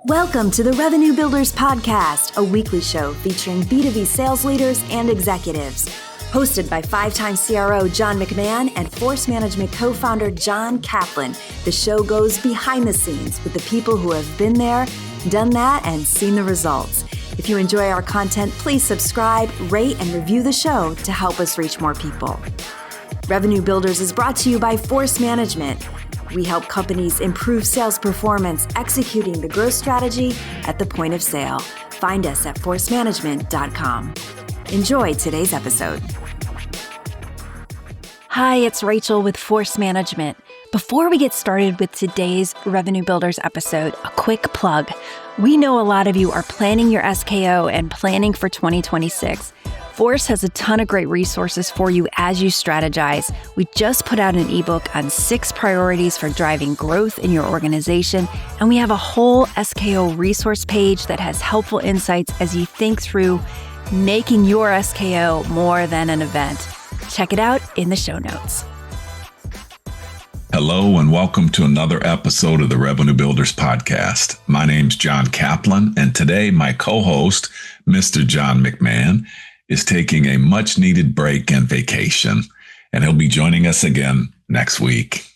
Welcome to the Revenue Builders Podcast, a weekly show featuring B2B sales leaders and executives. Hosted by five-time CRO John McMahon and Force Management co-founder John Kaplan, the show goes behind the scenes with the people who have been there, done that, and seen the results. If you enjoy our content, please subscribe, rate, and review the show to help us reach more people. Revenue Builders is brought to you by Force Management. We help companies improve sales performance, executing the growth strategy at the point of sale. Find us at forcemanagement.com. Enjoy today's episode. Hi, it's Rachel with Force Management. Before we get started with today's Revenue Builders episode, a quick plug. We know a lot of you are planning your SKO and planning for 2026. Force has a ton of great resources for you as you strategize. We just put out an ebook on 6 priorities for driving growth in your organization, and we have a whole SKO resource page that has helpful insights as you think through making your SKO more than an event. Check it out in the show notes. Hello and welcome to another episode of the Revenue Builders Podcast. My name's John Kaplan, and today my co-host, Mr. John McMahon, is taking a much-needed break and vacation, and he'll be joining us again next week.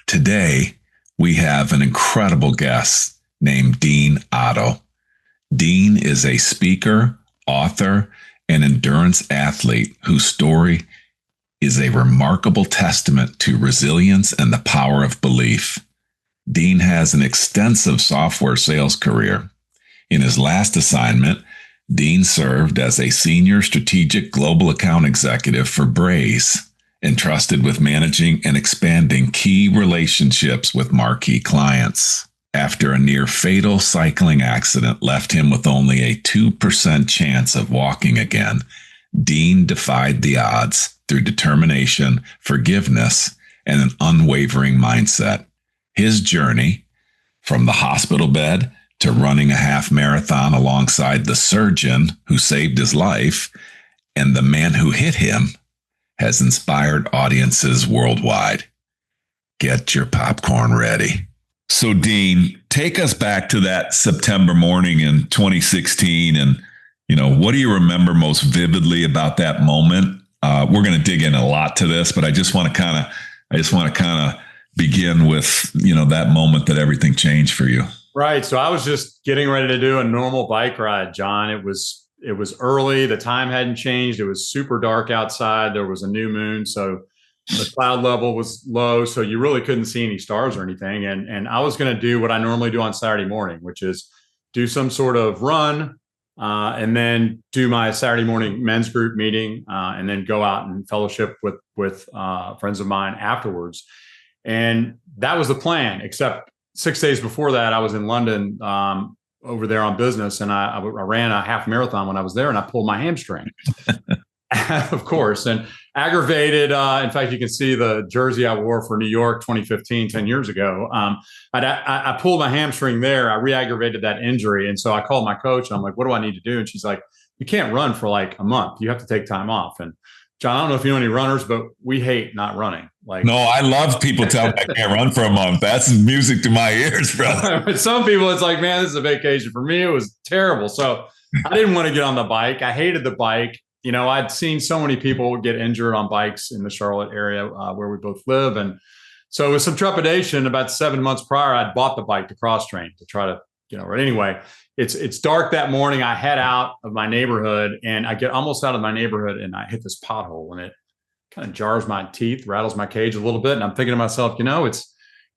Today, we have an incredible guest named Dean Otto. Dean is a speaker, author, and endurance athlete whose story is a remarkable testament to resilience and the power of belief. Dean has an extensive software sales career. In his last assignment, Dean served as a senior strategic global account executive for Braze, entrusted with managing and expanding key relationships with marquee clients. After a near fatal cycling accident left him with only a 2% chance of walking again, Dean defied the odds through determination, forgiveness, and an unwavering mindset. His journey from the hospital bed to running a half marathon alongside the surgeon who saved his life and the man who hit him has inspired audiences worldwide. Get your popcorn ready. So, Dean, take us back to that September morning in 2016. And, what do you remember most vividly about that moment? We're going to dig in a lot to this, but I just want to kind of begin with, that moment that everything changed for you. Right. So I was just getting ready to do a normal bike ride, John. It was early. The time hadn't changed. It was super dark outside. There was a new moon. So the cloud level was low. So you really couldn't see any stars or anything. And I was going to do what I normally do on Saturday morning, which is do some sort of run and then do my Saturday morning men's group meeting and then go out and fellowship with friends of mine afterwards. And that was the plan, except 6 days before that, I was in London over there on business, and I ran a half marathon when I was there, and I pulled my hamstring, of course, and aggravated. In fact, you can see the jersey I wore for New York 2015, 10 years ago. I pulled my hamstring there. I re-aggravated that injury. And so I called my coach, and I'm like, what do I need to do? And she's like, you can't run for like a month. You have to take time off. And John, I don't know if you know any runners, but we hate not running. No, I love people telling me I can't run for a month. That's music to my ears, brother. Some people, it's like, man, this is a vacation. For me, it was terrible. So I didn't want to get on the bike. I hated the bike. I'd seen so many people get injured on bikes in the Charlotte area where we both live. And so with some trepidation, about 7 months prior, I'd bought the bike to cross train to try to, but anyway, it's dark that morning. I head out of my neighborhood and I get almost out of my neighborhood and I hit this pothole and it kind of jars my teeth, rattles my cage a little bit. And I'm thinking to myself, it's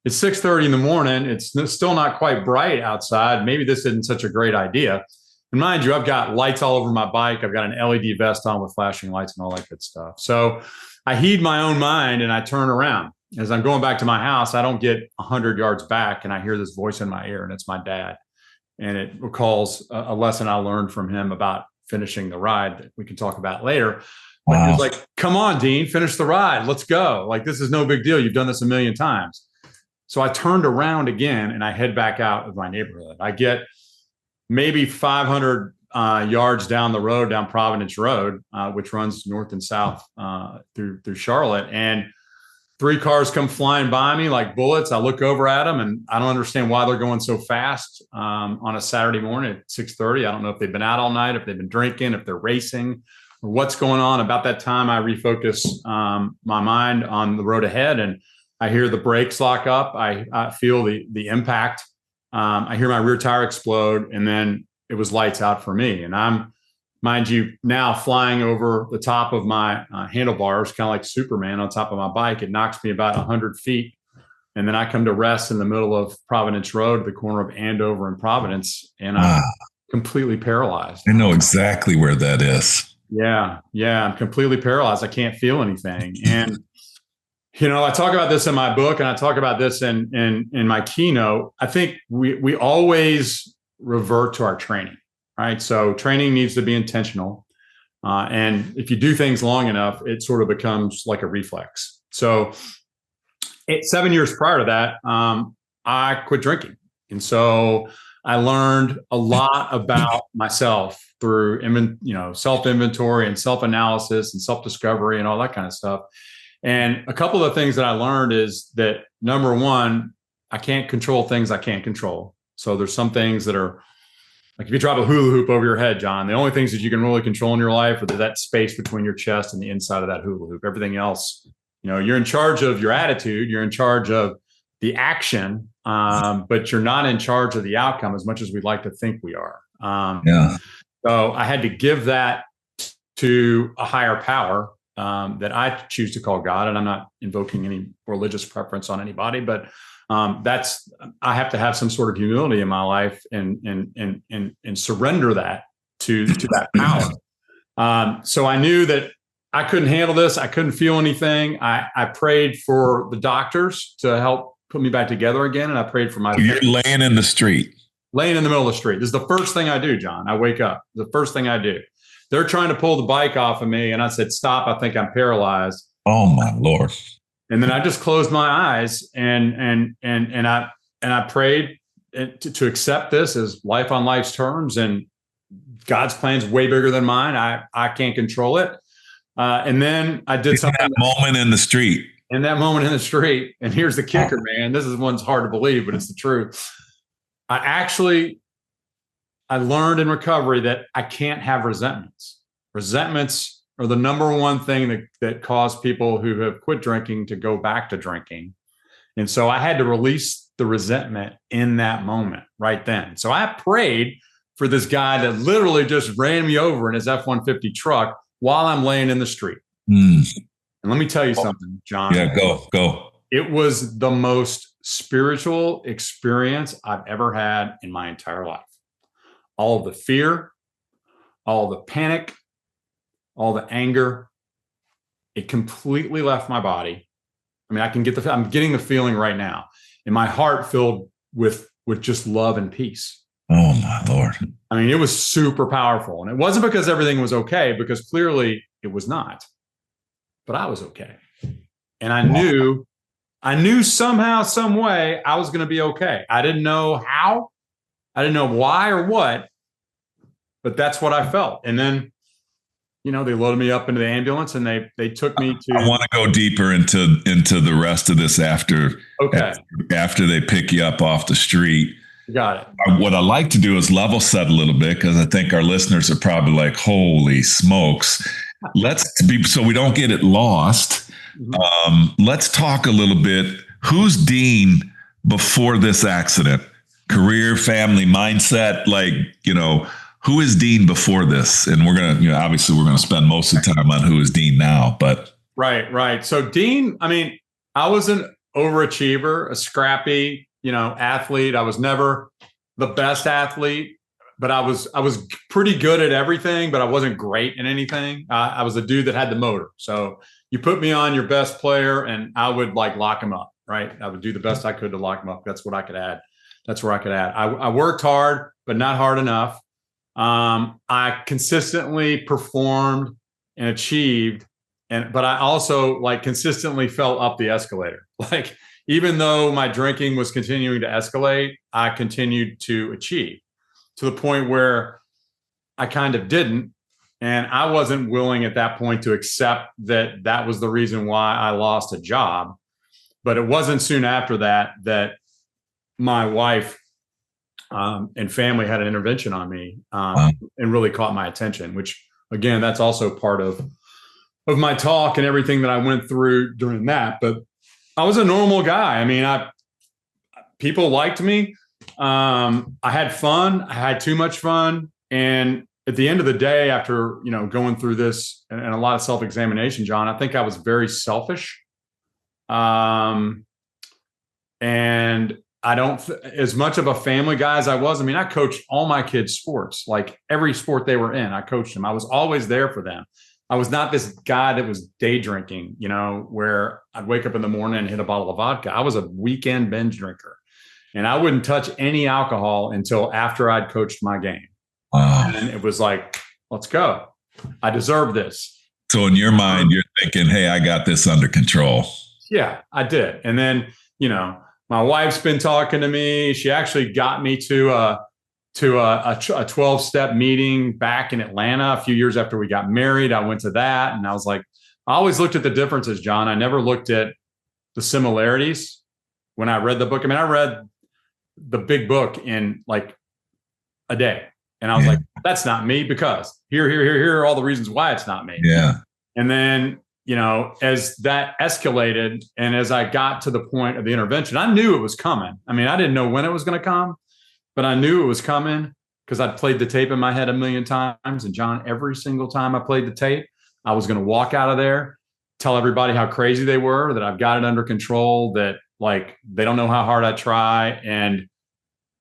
6:30 in the morning. It's still not quite bright outside. Maybe this isn't such a great idea. And mind you, I've got lights all over my bike. I've got an LED vest on with flashing lights and all that good stuff. So I heed my own mind and I turn around. As I'm going back to my house, I don't get 100 yards back and I hear this voice in my ear and it's my dad. And it recalls a lesson I learned from him about finishing the ride that we can talk about later. But He was like, come on, Dean, finish the ride. Let's go. Like, this is no big deal. You've done this a million times. So I turned around again and I head back out of my neighborhood. I get maybe 500 yards down the road, down Providence Road, which runs north and south through Charlotte. And 3 cars come flying by me like bullets. I look over at them and I don't understand why they're going so fast on a Saturday morning at 6:30. I don't know if they've been out all night, if they've been drinking, if they're racing, or what's going on. About that time, I refocus my mind on the road ahead, and I hear the brakes lock up. I feel the impact. I hear my rear tire explode, and then it was lights out for me. And I'm, mind you, now flying over the top of my handlebars, kind of like Superman on top of my bike. It knocks me about 100 feet. And then I come to rest in the middle of Providence Road, the corner of Andover and Providence, and I'm completely paralyzed. I know exactly where that is. Yeah. I'm completely paralyzed. I can't feel anything. And, I talk about this in my book, and I talk about this in my keynote. I think we always revert to our training. Right. So training needs to be intentional. And if you do things long enough, it sort of becomes like a reflex. So 7 years prior to that, I quit drinking. And so I learned a lot about myself through, self-inventory and self-analysis and self-discovery and all that kind of stuff. And a couple of things that I learned is that, number one, I can't control things I can't control. So there's some things that are, like if you drop a hula hoop over your head, John, the only things that you can really control in your life are that space between your chest and the inside of that hula hoop. Everything else, you're in charge of your attitude, you're in charge of the action, but you're not in charge of the outcome as much as we'd like to think we are. So I had to give that to a higher power that I choose to call God. And I'm not invoking any religious preference on anybody, but I have to have some sort of humility in my life and surrender that to that power. So I knew that I couldn't handle this. I couldn't feel anything. I prayed for the doctors to help put me back together again. And I prayed for my— You're laying in the street. Laying in the middle of the street. This is the first thing I do, John. I wake up. The first thing I do. They're trying to pull the bike off of me. And I said, stop. I think I'm paralyzed. Oh my Lord. And then I just closed my eyes and I prayed to accept this as life on life's terms, and God's plan's way bigger than mine. I can't control it. And then I did something. That moment in the street. In that moment in the street. And here's the kicker, man. This is one's hard to believe, but it's the truth. I learned in recovery that I can't have resentments. Resentments are the number one thing that cause people who have quit drinking to go back to drinking. And so I had to release the resentment in that moment right then. So I prayed for this guy that literally just ran me over in his F-150 truck while I'm laying in the street. And let me tell you something, John. Yeah, go. It was the most spiritual experience I've ever had in my entire life. All of the fear, all the panic, all the anger, it completely left my body. I mean, I'm getting the feeling right now, and my heart filled with just love and peace. Oh my Lord. I mean, it was super powerful. And it wasn't because everything was okay, because clearly it was not, but I was okay. And I knew somehow, some way I was going to be okay. I didn't know how, I didn't know why or what, but that's what I felt. And then, they loaded me up into the ambulance and they took me to— I want to go deeper into the rest of this after they pick you up off the street. Got it. What I like to do is level set a little bit, because I think our listeners are probably like, holy smokes. So we don't get it lost. Let's talk a little bit. Who's Dean before this accident? Career, family, mindset, who is Dean before this? And we're going to, obviously we're going to spend most of the time on who is Dean now, but. Right. So Dean, I was an overachiever, a scrappy, athlete. I was never the best athlete, but I was pretty good at everything, but I wasn't great in anything. I was a dude that had the motor. So you put me on your best player and I would lock him up, right? I would do the best I could to lock him up. That's what I could add. That's where I could add. I worked hard, but not hard enough. I consistently performed and achieved, but I also consistently fell up the escalator. Even though my drinking was continuing to escalate, I continued to achieve, to the point where I kind of didn't. And I wasn't willing at that point to accept that was the reason why I lost a job. But it wasn't soon after that my wife and family had an intervention on me and really caught my attention, which again, that's also part of my talk and everything that I went through during that. But I was a normal guy. I mean, people liked me. I had fun. I had too much fun. And at the end of the day, after, going through this and a lot of self-examination, John, I think I was very selfish. And I don't, as much of a family guy as I was, I mean, I coached all my kids' sports, like every sport they were in, I coached them. I was always there for them. I was not this guy that was day drinking, where I'd wake up in the morning and hit a bottle of vodka. I was a weekend binge drinker, and I wouldn't touch any alcohol until after I'd coached my game. Wow. And it was like, let's go. I deserve this. So in your mind, you're thinking, hey, I got this under control. Yeah, I did. And then, my wife's been talking to me. She actually got me to a 12-step meeting back in Atlanta a few years after we got married. I went to that, and I was like, I always looked at the differences, John. I never looked at the similarities when I read the book. I mean, I read the big book in like a day, and I was like, that's not me, because here are all the reasons why it's not me. Yeah. And then, as that escalated and as I got to the point of the intervention, I knew it was coming. I mean, I didn't know when it was going to come, but I knew it was coming because I'd played the tape in my head a million times. And John, every single time I played the tape, I was going to walk out of there, tell everybody how crazy they were, that I've got it under control, that like, they don't know how hard I try. And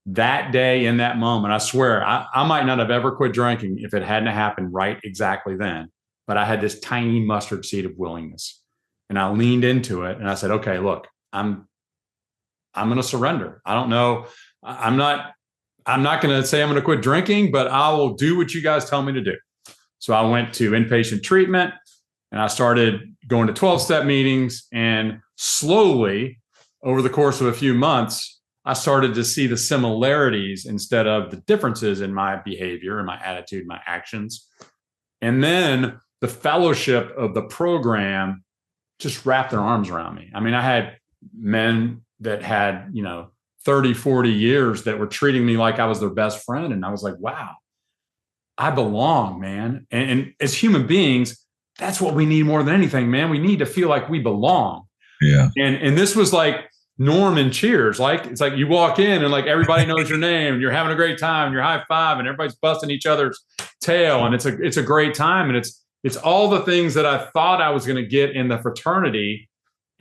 that day, in that moment, I swear, I might not have ever quit drinking if it hadn't happened right exactly then. But I had this tiny mustard seed of willingness, and I leaned into it, and I said, okay, look, I'm going to surrender. I don't know. I'm not going to say I'm going to quit drinking, but I will do what you guys tell me to do. So I went to inpatient treatment, and I started going to 12-step meetings, and slowly over the course of a few months, I started to see the similarities instead of the differences in my behavior and my attitude, my actions. And then the fellowship of the program just wrapped their arms around me. I mean, I had men that had, 30, 40 years that were treating me like I was their best friend. And I was like, wow, I belong, man. And as human beings, that's what we need more than anything, man. We need to feel like we belong. Yeah. And this was like Norm and Cheers. Like, it's like you walk in and like everybody knows your name, and you're having a great time, and you're high five, and everybody's busting each other's tail. And it's a great time. And it's all the things that I thought I was going to get in the fraternity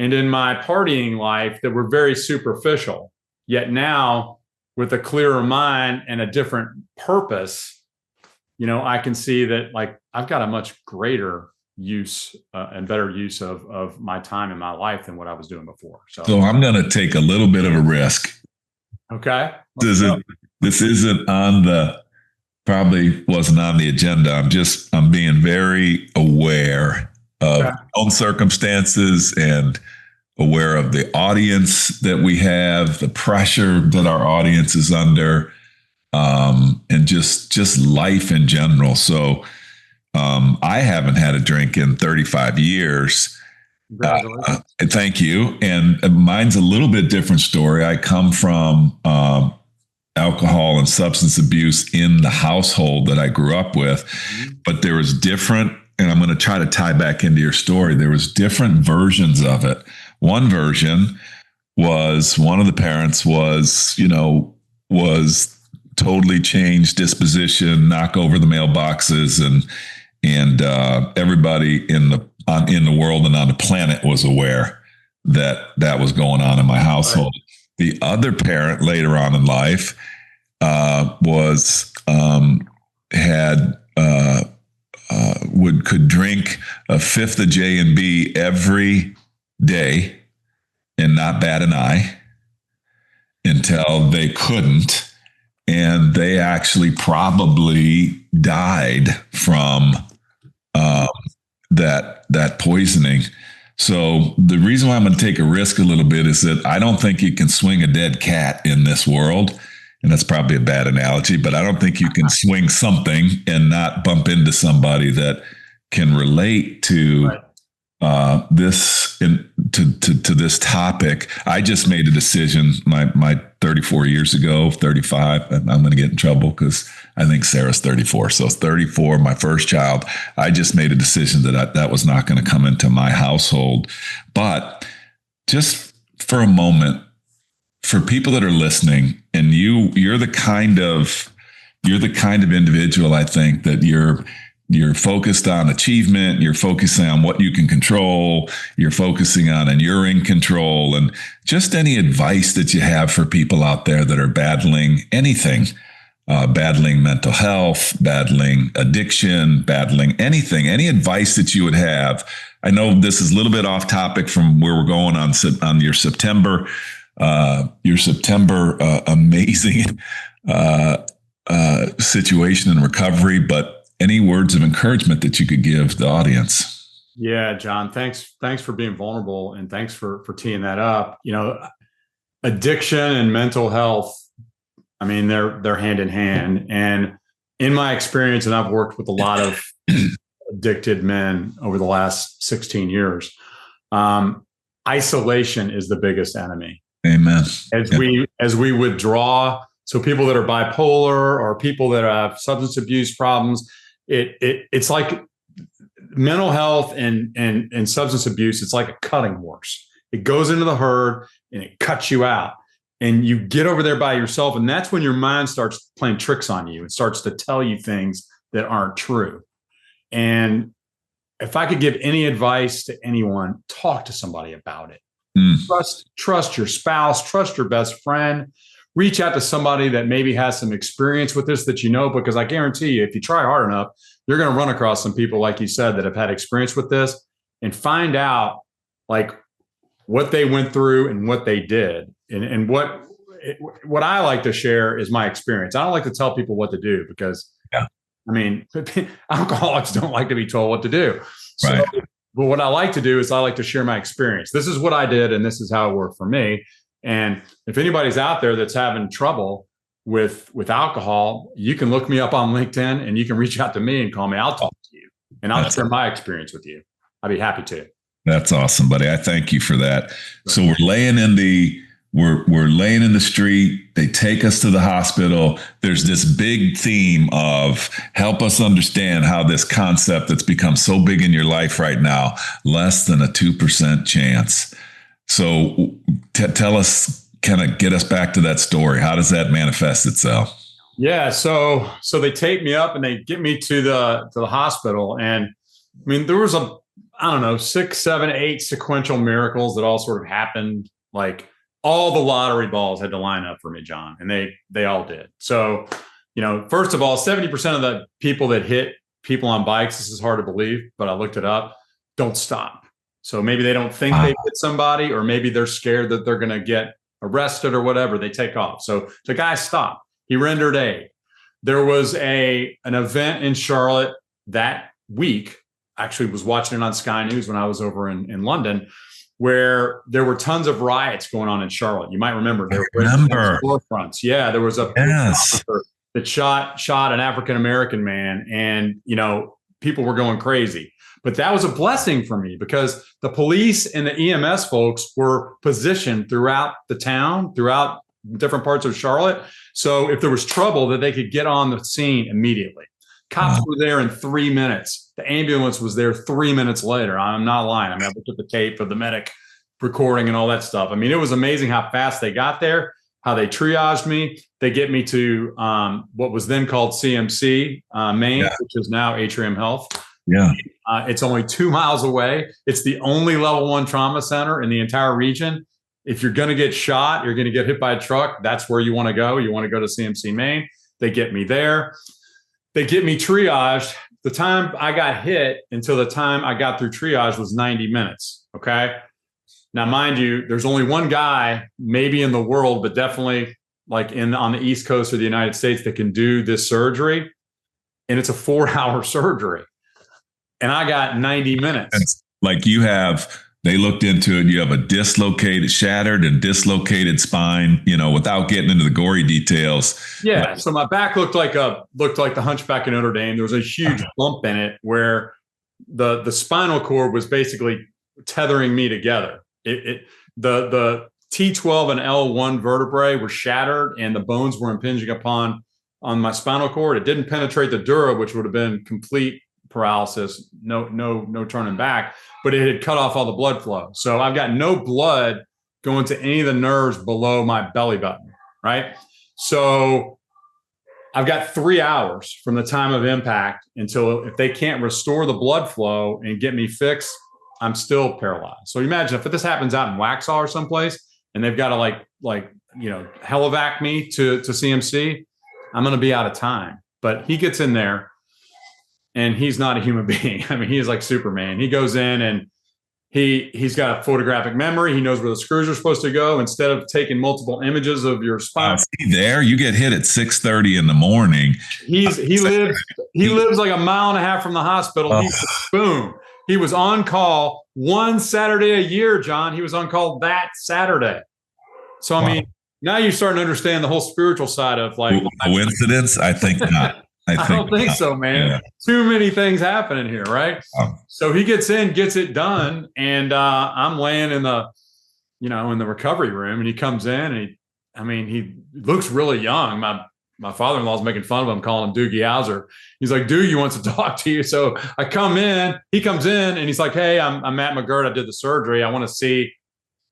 and in my partying life that were very superficial. Yet now, with a clearer mind and a different purpose, I can see that like I've got a much greater use and better use of my time in my life than what I was doing before. So I'm going to take a little bit of a risk. Okay. This isn't on probably wasn't on the agenda. I'm being very aware of my own circumstances and aware of the audience that we have, the pressure that our audience is under, and just life in general. So I haven't had a drink in 35 years. Thank you. And mine's a little bit different story. I come from alcohol and substance abuse in the household that I grew up with, but there was different, and I'm going to try to tie back into your story. There was different versions of it. One version was one of the parents was totally changed disposition, knock over the mailboxes, and everybody in the world and on the planet was aware that was going on in my household. Right. The other parent later on in life could drink a fifth of J&B every day and not bat an eye until they couldn't, and they actually probably died from that poisoning. So the reason why I'm going to take a risk a little bit is that I don't think you can swing a dead cat in this world. And that's probably a bad analogy, but I don't think you can swing something and not bump into somebody that can relate to to this topic. I just made a decision my 34 years ago, 35. I'm going to get in trouble because I think Sarah's 34. So 34, my first child. I just made a decision that was not going to come into my household. But just for a moment, for people that are listening, and you're the kind of individual, I think, that you're focused on achievement, you're focusing on what you can control, you're focusing on, and you're in control. And just any advice that you have for people out there that are battling anything, battling mental health, battling addiction, battling anything, any advice that you would have. I know this is a little bit off topic from where we're going on your September amazing situation and recovery, but any words of encouragement that you could give the audience? Yeah, John, thanks for being vulnerable, and thanks for teeing that up. Addiction and mental health, I mean, they're hand in hand. And in my experience, and I've worked with a lot of addicted men over the last 16 years, isolation is the biggest enemy. Amen. As we withdraw, so people that are bipolar or people that have substance abuse problems, it's like mental health and substance abuse. It's like a cutting horse. It goes into the herd and it cuts you out, and you get over there by yourself. And that's when your mind starts playing tricks on you. It starts to tell you things that aren't true. And if I could give any advice to anyone, talk to somebody about it. Trust your spouse, trust your best friend. Reach out to somebody that maybe has some experience with this because I guarantee you, if you try hard enough, you're going to run across some people, like you said, that have had experience with this, and find out like what they went through and what they did. And what I like to share is my experience. I don't like to tell people what to do because, I mean, alcoholics don't like to be told what to do. So, right. But what I like to do is I like to share my experience. This is what I did, and this is how it worked for me. And if anybody's out there that's having trouble with alcohol, you can look me up on LinkedIn, and you can reach out to me and call me. I'll talk to you, and I'll share my experience with you. I'd be happy to. That's awesome, buddy. I thank you for that. Right. So we're laying in the street. They take us to the hospital. There's this big theme of help us understand how this concept that's become so big in your life right now, less than a 2% chance. So tell us, kind of get us back to that story. How does that manifest itself? Yeah. So they take me up and they get me to the hospital. And I mean, there was 6, 7, 8 sequential miracles that all sort of happened. Like all the lottery balls had to line up for me, John, and they all did. So, first of all, 70% of the people that hit people on bikes, this is hard to believe, but I looked it up, don't stop. So maybe they don't think they hit somebody, or maybe they're scared that they're going to get arrested or whatever. They take off. So the guy stopped. He rendered aid. There was an event in Charlotte that week. Actually, was watching it on Sky News when I was over in London, where there were tons of riots going on in Charlotte. You might remember. There were storefronts. Yeah, there was a officer that shot an African-American man, and people were going crazy. But that was a blessing for me because the police and the EMS folks were positioned throughout the town, throughout different parts of Charlotte. So if there was trouble, that they could get on the scene immediately. Cops were there in 3 minutes. The ambulance was there 3 minutes later. I'm not lying. I mean, I looked at the tape of the medic recording and all that stuff. I mean, it was amazing how fast they got there, how they triaged me. They get me to what was then called CMC Maine, which is now Atrium Health. Yeah. It's only 2 miles away. It's the only level 1 trauma center in the entire region. If you're going to get shot, you're going to get hit by a truck, that's where you want to go. You want to go to CMC Maine. They get me there. They get me triaged. The time I got hit until the time I got through triage was 90 minutes. Okay. Now, mind you, there's only one guy maybe in the world, but definitely like on the East Coast of the United States that can do this surgery. And it's a 4-hour surgery. And I got 90 minutes. It's like they looked into it. You have a shattered and dislocated spine, without getting into the gory details. Yeah. So my back looked like the Hunchback of Notre Dame. There was a huge bump in it where the spinal cord was basically tethering me together. The T12 and L1 vertebrae were shattered and the bones were impinging upon on my spinal cord. It didn't penetrate the dura, which would have been complete paralysis, no turning back, but it had cut off all the blood flow. So I've got no blood going to any of the nerves below my belly button, right? So I've got 3 hours from the time of impact until, if they can't restore the blood flow and get me fixed, I'm still paralyzed. So imagine if this happens out in Waxhaw or someplace and they've got to helivac me to CMC, I'm going to be out of time. But he gets in there and he's not a human being. I mean, he is like Superman. He goes in and he's got a photographic memory. He knows where the screws are supposed to go. Instead of taking multiple images of your spine. There, you get hit at 6:30 in the morning. He lives like a mile and a half from the hospital. Boom. He was on call one Saturday a year, John. He was on call that Saturday. So, I mean, now you're starting to understand the whole spiritual side of like. Coincidence? I think not. I don't think so, man. Yeah. Too many things happening here, right? So he gets in, gets it done, and I'm laying in the recovery room, and he comes in, and he looks really young. My father-in-law's making fun of him, calling him Doogie Howser. He's like, Doogie wants to talk to you. So I come in, he comes in, and he's like, hey, I'm Matt McGirt. I did the surgery. I want to see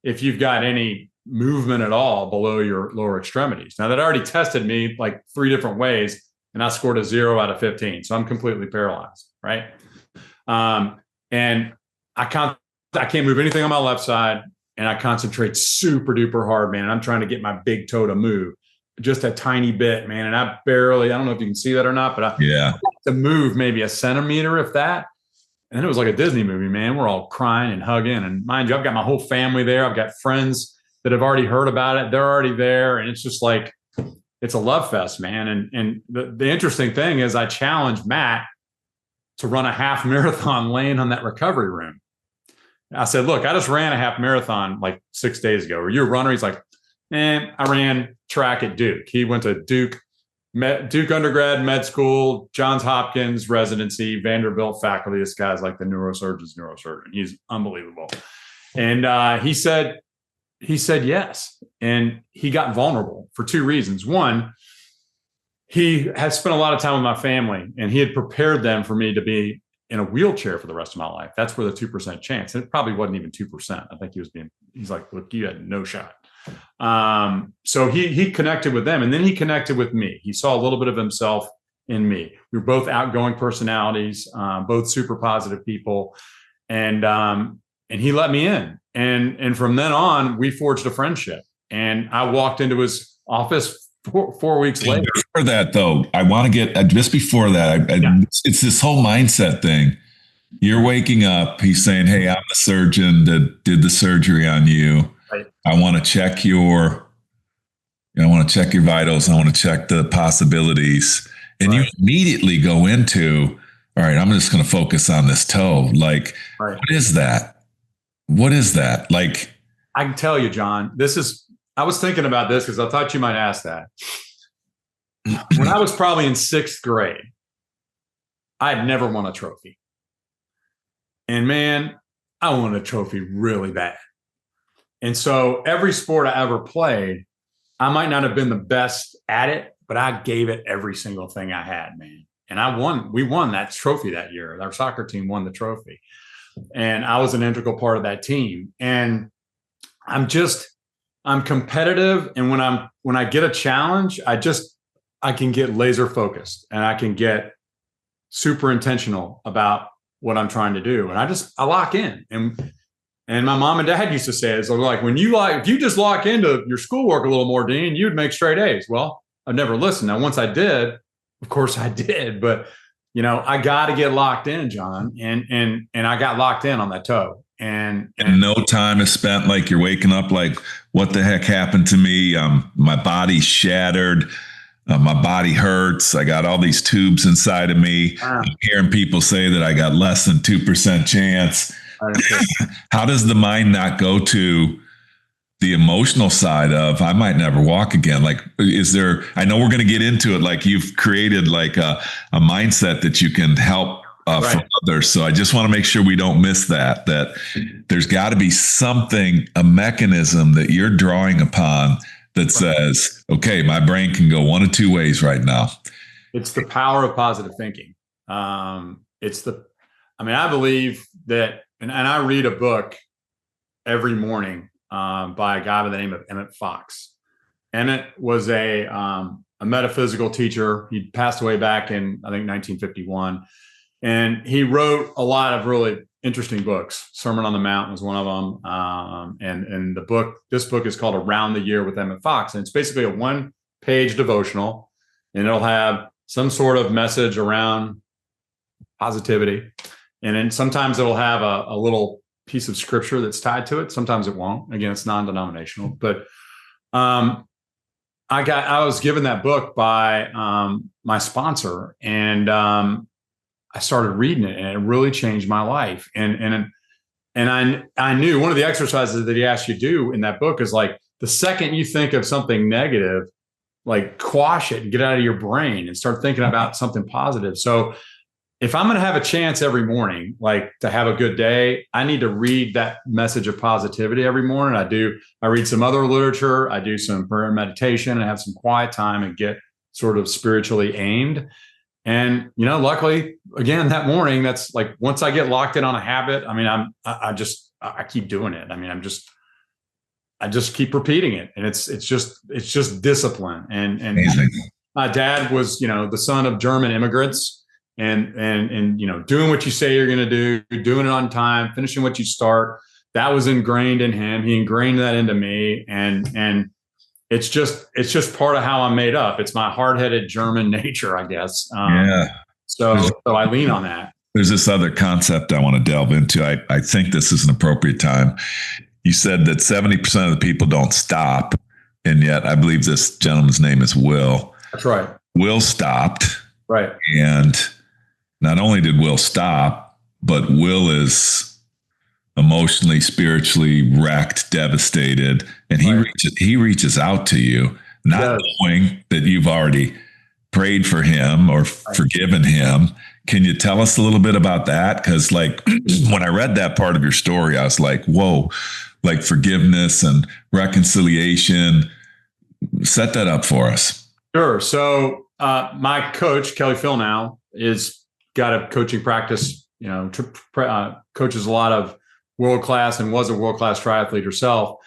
if you've got any movement at all below your lower extremities. Now, that already tested me like 3 different ways, and I scored a 0 out of 15. So I'm completely paralyzed, right? And I can't move anything on my left side, and I concentrate super duper hard, man. And I'm trying to get my big toe to move just a tiny bit, man. And I don't know if you can see that or not, but to move maybe a centimeter, if that. And then it was like a Disney movie, man. We're all crying and hugging. And mind you, I've got my whole family there. I've got friends that have already heard about it. They're already there. And it's just like, it's a love fest, man. And the interesting thing is I challenged Matt to run a half marathon laying on that recovery room. I said, look, I just ran a half marathon like 6 days ago. Are you a runner? He's like, I ran track at Duke. He went to Duke undergrad, med school, Johns Hopkins residency, Vanderbilt faculty. This guy's like the neurosurgeon's neurosurgeon. He's unbelievable. And he said yes. And he got vulnerable for 2 reasons. One, he had spent a lot of time with my family, and he had prepared them for me to be in a wheelchair for the rest of my life. That's where the 2% chance. And it probably wasn't even 2%. I think he's like, look, you had no shot. So he connected with them, and then he connected with me. He saw a little bit of himself in me. We were both outgoing personalities, both super positive people. And he let me in. And from then on, we forged a friendship. And I walked into his office 4 weeks later. Before that, though, I want to get just before that. It's this whole mindset thing. You're waking up. He's saying, "Hey, I'm the surgeon that did the surgery on you. Right. I want to check your vitals. I want to check the possibilities." And you immediately go into, all right, I'm just going to focus on this toe. Like, What is that? What is that? Like, I can tell you, John, I was thinking about this because I thought you might ask that. When I was probably in 6th grade, I had never won a trophy. And man, I wanted a trophy really bad. And so every sport I ever played, I might not have been the best at it, but I gave it every single thing I had, man. And we won that trophy that year. Our soccer team won the trophy. And I was an integral part of that team. And I'm competitive. And when I get a challenge, I can get laser focused, and I can get super intentional about what I'm trying to do. And I lock in. And my mom and dad used to say, it's like, if you just lock into your schoolwork a little more, Dean, you'd make straight A's. Well, I've never listened. Now, once I did, of course I did, but I got to get locked in, John. And I got locked in on that toe. And no time is spent like you're waking up like, what the heck happened to me? My body's shattered. My body hurts. I got all these tubes inside of me. I'm hearing people say that I got less than 2% chance. How does the mind not go to the emotional side of, I might never walk again? Like, I know we're going to get into it. Like, you've created like a mindset that you can help from others. So I just want to make sure we don't miss that there's got to be something, a mechanism that you're drawing upon that says, okay, my brain can go one of two ways right now. It's the power of positive thinking. I believe that, and I read a book every morning by a guy by the name of Emmett Fox. Emmett was a metaphysical teacher. He passed away back in, I think, 1951. And he wrote a lot of really interesting books. Sermon on the Mount was one of them. And this book is called Around the Year with Emmett Fox. And it's basically a 1-page devotional, and it'll have some sort of message around positivity. And then sometimes it'll have a little piece of scripture that's tied to it. Sometimes it won't. Again, it's non-denominational. But I was given that book by my sponsor, and I started reading it, and it really changed my life. And I knew one of the exercises that he asked you to do in that book is like, the second you think of something negative, like quash it and get it out of your brain and start thinking about something positive. So if I'm going to have a chance every morning, like to have a good day, I need to read that message of positivity every morning. I read some other literature. I do some prayer and meditation and have some quiet time and get sort of spiritually aimed. And, luckily, again, that morning, that's like, once I get locked in on a habit, I mean, I keep doing it. I mean, I just keep repeating it. And it's just discipline. And my dad was, the son of German immigrants. And doing what you say you're going to do, doing it on time, finishing what you start, that was ingrained in him. He ingrained that into me, and it's just part of how I'm made up. It's my hard-headed German nature, I guess. So I lean on that. There's this other concept I want to delve into. I think this is an appropriate time. You said that 70% of the people don't stop, and yet I believe this gentleman's name is Will. That's right. Will stopped. Right. And not only did Will stop, but Will is emotionally, spiritually wrecked, devastated, and he reaches out to you, not knowing that you've already prayed for him or forgiven him. Can you tell us a little bit about that? Because like when I read that part of your story, I was like, whoa, like forgiveness and reconciliation. Set that up for us. Sure. So my coach, Kelly Philnow, is got a coaching practice, coaches a lot of world-class and was a world-class triathlete herself.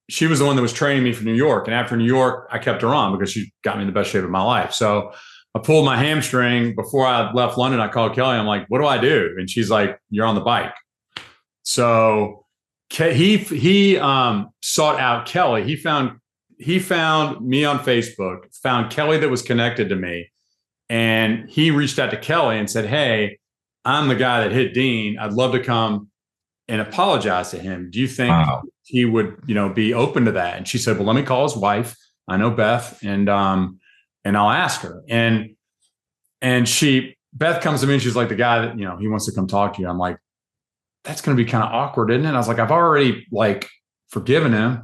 She was the one that was training me for New York. And after New York, I kept her on because she got me in the best shape of my life. So I pulled my hamstring before I left London. I called Kelly. I'm like, what do I do? And she's like, you're on the bike. So he sought out Kelly. He found me on Facebook, found Kelly that was connected to me. And he reached out to Kelly and said, hey, I'm the guy that hit Dean. I'd love to come and apologize to him. Do you think he would, be open to that? And she said, well, let me call his wife. I know Beth, and I'll ask her. And Beth comes to me and she's like, the guy that, he wants to come talk to you. I'm like, that's going to be kind of awkward, isn't it? I was like, I've already forgiven him.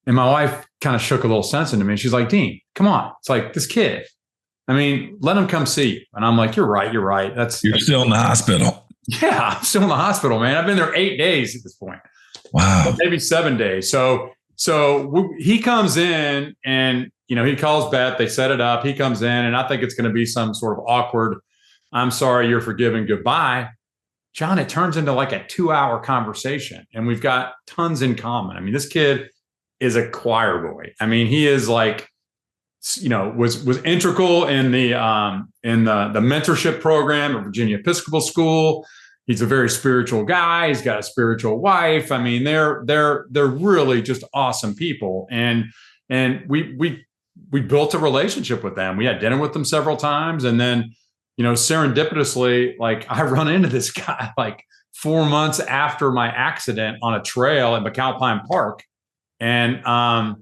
And my wife kind of shook a little sense into me. She's like, Dean, come on. It's like this kid. I mean, let him come see you. And I'm like, you're right. You're still in the hospital. Yeah, I'm still in the hospital, man. I've been there 8 days at this point. Wow. Maybe 7 days. So he comes in and, he calls Beth. They set it up. He comes in, and I think it's going to be some sort of awkward, I'm sorry, you're forgiven, goodbye. John, it turns into like a 2-hour conversation, and we've got tons in common. I mean, this kid is a choir boy. I mean, he is like, was integral in the mentorship program at Virginia Episcopal School. He's a very spiritual guy. He's got a spiritual wife. I mean, they're really just awesome people. And we built a relationship with them. We had dinner with them several times. And then, serendipitously, I run into this guy 4 months after my accident on a trail at McAlpine Park. And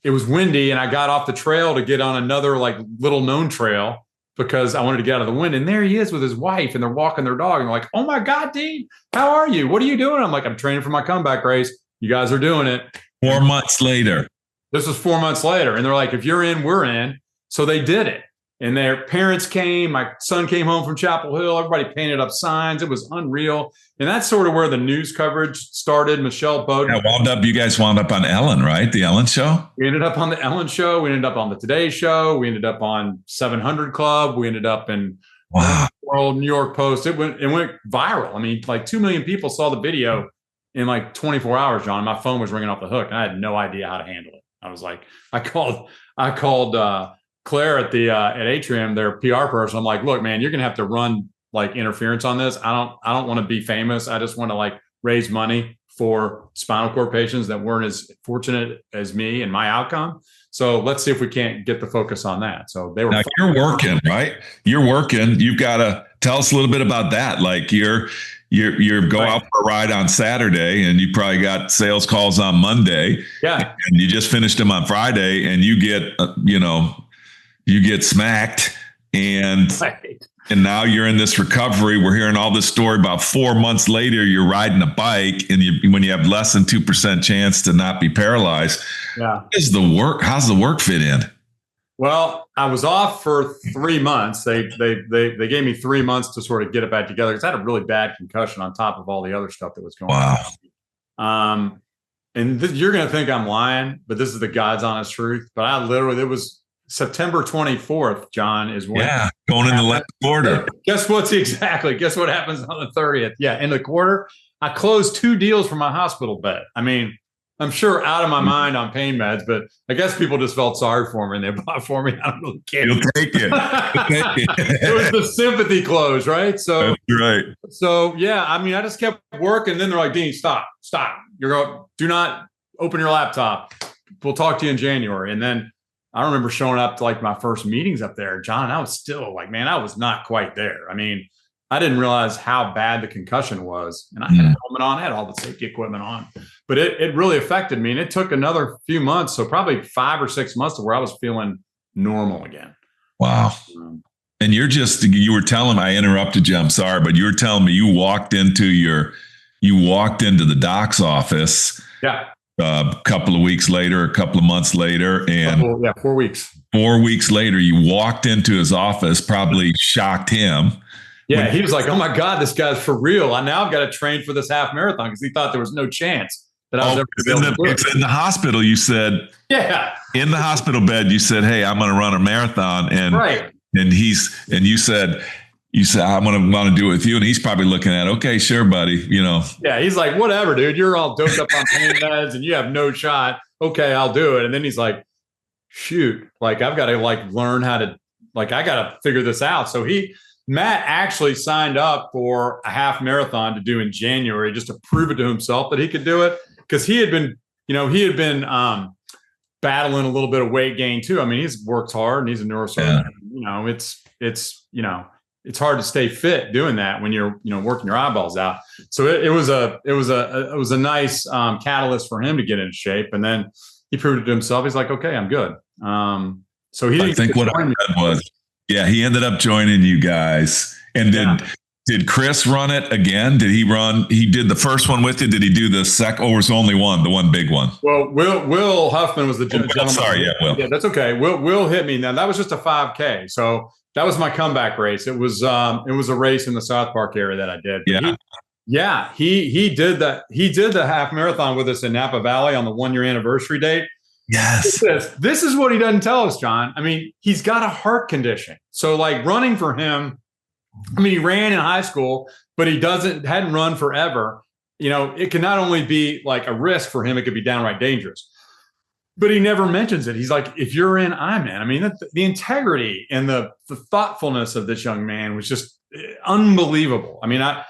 it was windy, and I got off the trail to get on another little known trail because I wanted to get out of the wind. And there he is with his wife, and they're walking their dog. And they're like, oh my God, Dean, how are you? What are you doing? I'm like, I'm training for my comeback race. You guys are doing it. 4 months later. This was 4 months later. And they're like, if you're in, we're in. So they did it. and their parents came. My son came home from Chapel Hill. Everybody painted up signs. It was unreal. And that's sort of where the news coverage started. Michelle Bowden. You guys wound up on Ellen, right? The Ellen Show? We ended up on the Ellen Show. We ended up on the Today Show. We ended up on 700 Club. We ended up in World, New York Post. It went viral. I mean, like 2 million people saw the video in like 24 hours, John. My phone was ringing off the hook, and I had no idea how to handle it. I was like, I called Claire at Atrium, their PR person. I'm like, look, man, you're gonna have to run like interference on this. I don't want to be famous. I just want to like raise money for spinal cord patients that weren't as fortunate as me and my outcome. So let's see if we can't get the focus on that. So they were. Now you're working, right? You're working. You've got to tell us a little bit about that. Like you're go out for a ride on Saturday, and you probably got sales calls on Monday. Yeah. And you just finished them on Friday, and you get you get smacked, and now you're in this recovery. We're hearing all this story about 4 months later, you're riding a bike, and when you have less than 2% chance to not be paralyzed. Yeah. How's the work fit in? Well, I was off for 3 months. They gave me 3 months to sort of get it back together because I had a really bad concussion on top of all the other stuff that was going on. And you're going to think I'm lying, but this is the God's honest truth. But it was September 24th, John, is when going in the last quarter. Guess what happens on the 30th? Yeah, in the quarter, I closed 2 deals for my hospital bed. I mean, I'm sure out of my mind on pain meds, but I guess people just felt sorry for me and they bought for me. I don't really care. You'll take it. It was the sympathy close, right? So that's right. So yeah, I mean, I just kept working. Then they're like, Dean, stop. Do not open your laptop. We'll talk to you in January. And then I remember showing up to like my first meetings up there, John. I was still like, man, I was not quite there. I mean, I didn't realize how bad the concussion was. And I had a helmet on, I had all the safety equipment on, but it really affected me. And it took another few months. So probably 5 or 6 months to where I was feeling normal again. Wow. And you were telling me, I interrupted you, I'm sorry, but you were telling me you walked into the doc's office. Yeah. A couple of weeks later, a couple of months later, and 4 weeks. 4 weeks later, you walked into his office, probably shocked him. Yeah, he was like, "Oh my God, this guy's for real! I've got to train for this half marathon," because he thought there was no chance that I was ever going to do it. It's in the hospital. You said, "Yeah." In the hospital bed, you said, "Hey, I'm going to run a marathon," and you said, "I'm going to want to do it with you," and he's probably looking at, "Okay, sure, buddy," Yeah, he's like, "Whatever, dude. You're all doped up on pain meds, and you have no shot. Okay, I'll do it." And then he's like, "Shoot, like I've got to like learn how to I got to figure this out." So Matt actually signed up for a half marathon to do in January just to prove it to himself that he could do it, because he had been battling a little bit of weight gain too. I mean, he's worked hard and he's a neurosurgeon. Yeah. It's hard to stay fit doing that when you're working your eyeballs out. So it was a nice catalyst for him to get into shape, and then he proved it to himself. He's like, okay, I'm good. So he didn't. I think what I read was. Yeah, he ended up joining you guys. And did Chris run it again? Did he did the first one with you? Did he do the second, or was only one, the one big one? Well, Will Huffman was the gentleman. Sorry, Will. Yeah, that's okay. Will hit me. Now that was just a 5K. So that was my comeback race. It was a race in the South Park area that I did. He did that. He did the half marathon with us in Napa Valley on the 1-year anniversary date. Yes. This is what he doesn't tell us, John. I mean, he's got a heart condition. So like running for him, I mean, he ran in high school, but he hadn't run forever. It can not only be like a risk for him, it could be downright dangerous. But he never mentions it. He's like, if you're in Ironman, I mean, the integrity and the thoughtfulness of this young man was just unbelievable. I mean, I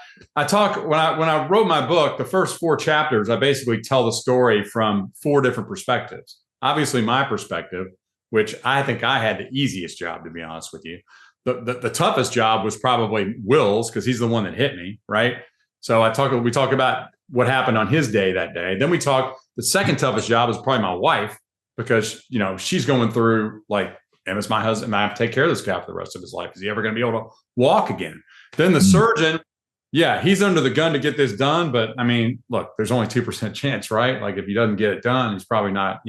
talk when I wrote my book, the first 4 chapters, I basically tell the story from 4 different perspectives. Obviously, my perspective, which I think I had the easiest job, to be honest with you. The toughest job was probably Will's, because he's the one that hit me, right? So we talk about what happened on his day that day. Then we talk, the second toughest job is probably my wife, because she's going through like, and it's my husband, I have to take care of this guy for the rest of his life. Is he ever going to be able to walk again? Then the surgeon, he's under the gun to get this done. But I mean, look, there's only 2% chance, right? Like if he doesn't get it done, he's probably not,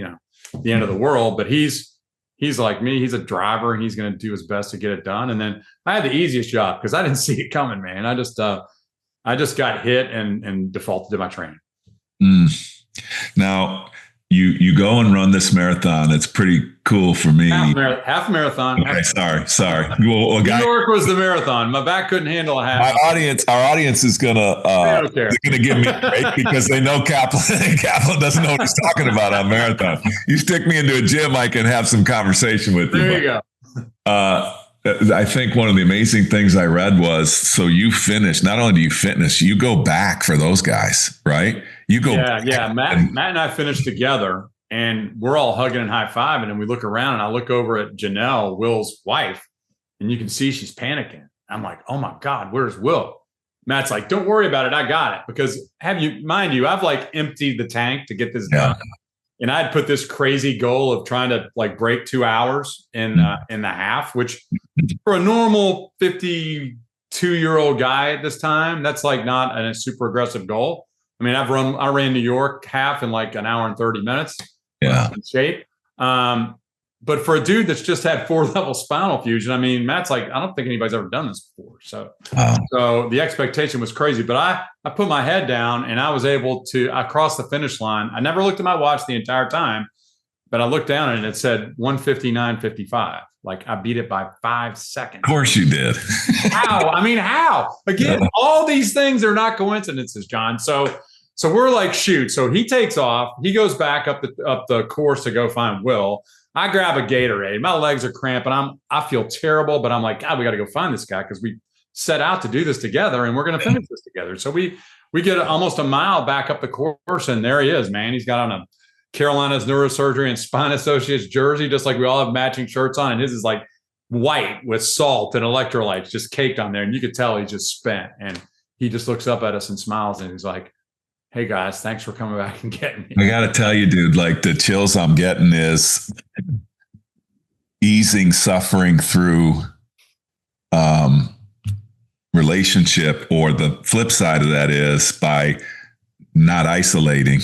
the end of the world. But he's he's like me. He's a driver, and he's going to do his best to get it done. And then I had the easiest job because I didn't see it coming, man. I just got hit and defaulted to my training. Now, you go and run this marathon. It's pretty cool for me. Half marathon. Okay, sorry. Well, New York was the marathon. My back couldn't handle a half. Our audience is gonna give me a break because they know Kaplan doesn't know what he's talking about on marathon. You stick me into a gym, I can have some conversation with you. There you go. I think one of the amazing things I read was, so you finish, not only do you finish, you go back for those guys, right? You go. Yeah. Matt and I finished together, and we're all hugging and high-fiving, and we look around, and I look over at Janelle, Will's wife, and you can see she's panicking. I'm like, oh my God, where's Will? Matt's like, don't worry about it. I got it. Because mind you, I've like emptied the tank to get this done. And I'd put this crazy goal of trying to like break 2 hours in the half, which for a normal 52-year-old guy at this time, that's like not a super aggressive goal. I mean, I ran New York half in like an hour and 30 minutes. Yeah. In shape. But for a dude that's just had 4-level spinal fusion, I mean, Matt's like, I don't think anybody's ever done this before. So the expectation was crazy, but I put my head down and I was able to, I crossed the finish line. I never looked at my watch the entire time, but I looked down and it said 1:59:55. Like I beat it by 5 seconds. Of course you did. How? I mean, how? Again, all these things are not coincidences, John. So we're like, shoot. So he takes off. He goes back up the course to go find Will. I grab a Gatorade. My legs are cramping. I feel terrible, but I'm like, God, we got to go find this guy because we set out to do this together and we're going to finish this together. So we get almost a mile back up the course, and there he is, man. He's got on a Carolina's Neurosurgery and Spine Associates jersey, just like we all have matching shirts on, and his is like white with salt and electrolytes just caked on there, and you could tell he's just spent. And he just looks up at us and smiles, and he's like, hey guys, thanks for coming back and getting me. I got to tell you, dude, like the chills I'm getting is easing suffering through relationship, or the flip side of that is by not isolating.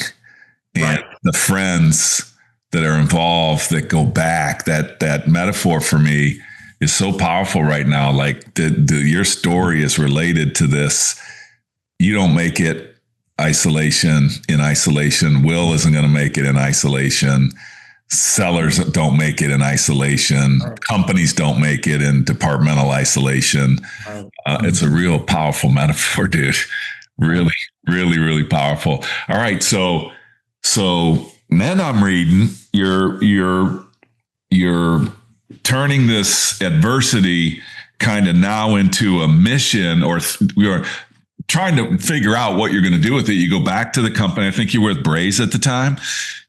And the friends that are involved that go back, that metaphor for me is so powerful right now. Like your story is related to this. You don't make it in isolation. Will isn't going to make it in isolation. Sellers don't make it in isolation. Companies don't make it in departmental isolation. It's a real powerful metaphor, dude. Really, really, really powerful. All right. So then I'm reading you're turning this adversity kind of now into a mission, or you're trying to figure out what you're going to do with it. You go back to the company. I think you were with Braze at the time.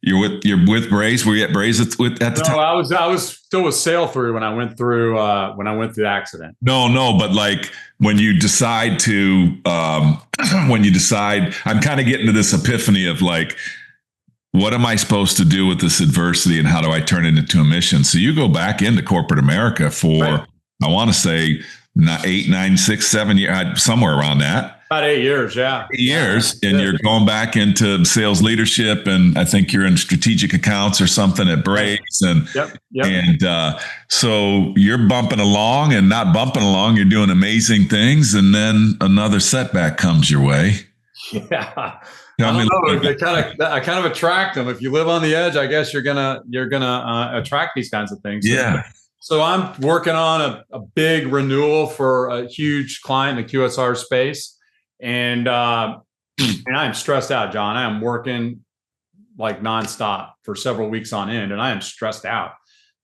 You're with Braze. Were you at Braze at the time? No, I was still with Sail Through when I went through the accident. No, but like when you decide, I'm kind of getting to this epiphany of like, what am I supposed to do with this adversity, and how do I turn it into a mission? So you go back into corporate America for, I want to say 8, 9, 6, 7 years, somewhere around that. About 8 years, yeah. 8 years, and you're going back into sales leadership, and I think you're in strategic accounts or something at Braze, and so you're bumping along and not bumping along. You're doing amazing things, and then another setback comes your way. Yeah, I kind of attract them. If you live on the edge, I guess you're gonna attract these kinds of things. Yeah. So I'm working on a big renewal for a huge client in the QSR space. And I'm stressed out, John. I am working like nonstop for several weeks on end, and I am stressed out.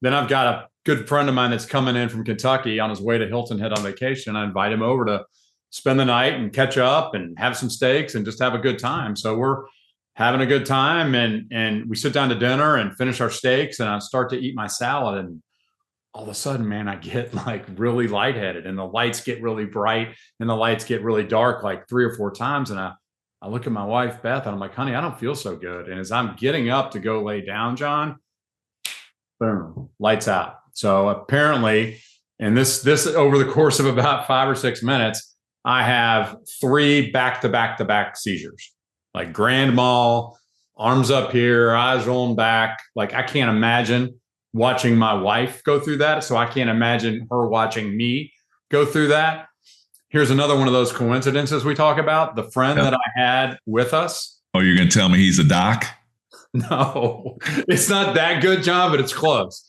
Then I've got a good friend of mine that's coming in from Kentucky on his way to Hilton Head on vacation. I invite him over to spend the night and catch up and have some steaks and just have a good time. So we're having a good time, and we sit down to dinner and finish our steaks, and I start to eat my salad, and all of a sudden, man, I get like really lightheaded, and the lights get really bright and the lights get really dark like 3 or 4 times. And I look at my wife, Beth, and I'm like, honey, I don't feel so good. And as I'm getting up to go lay down, John, boom, lights out. So apparently, and this over the course of about 5 or 6 minutes, I have 3 back-to-back seizures, like grand mal, arms up here, eyes rolling back. Like I can't imagine watching my wife go through that. So I can't imagine her watching me go through that. Here's another one of those coincidences we talk about. The friend that I had with us. Oh, you're going to tell me he's a doc? No, it's not that good, John, but it's close.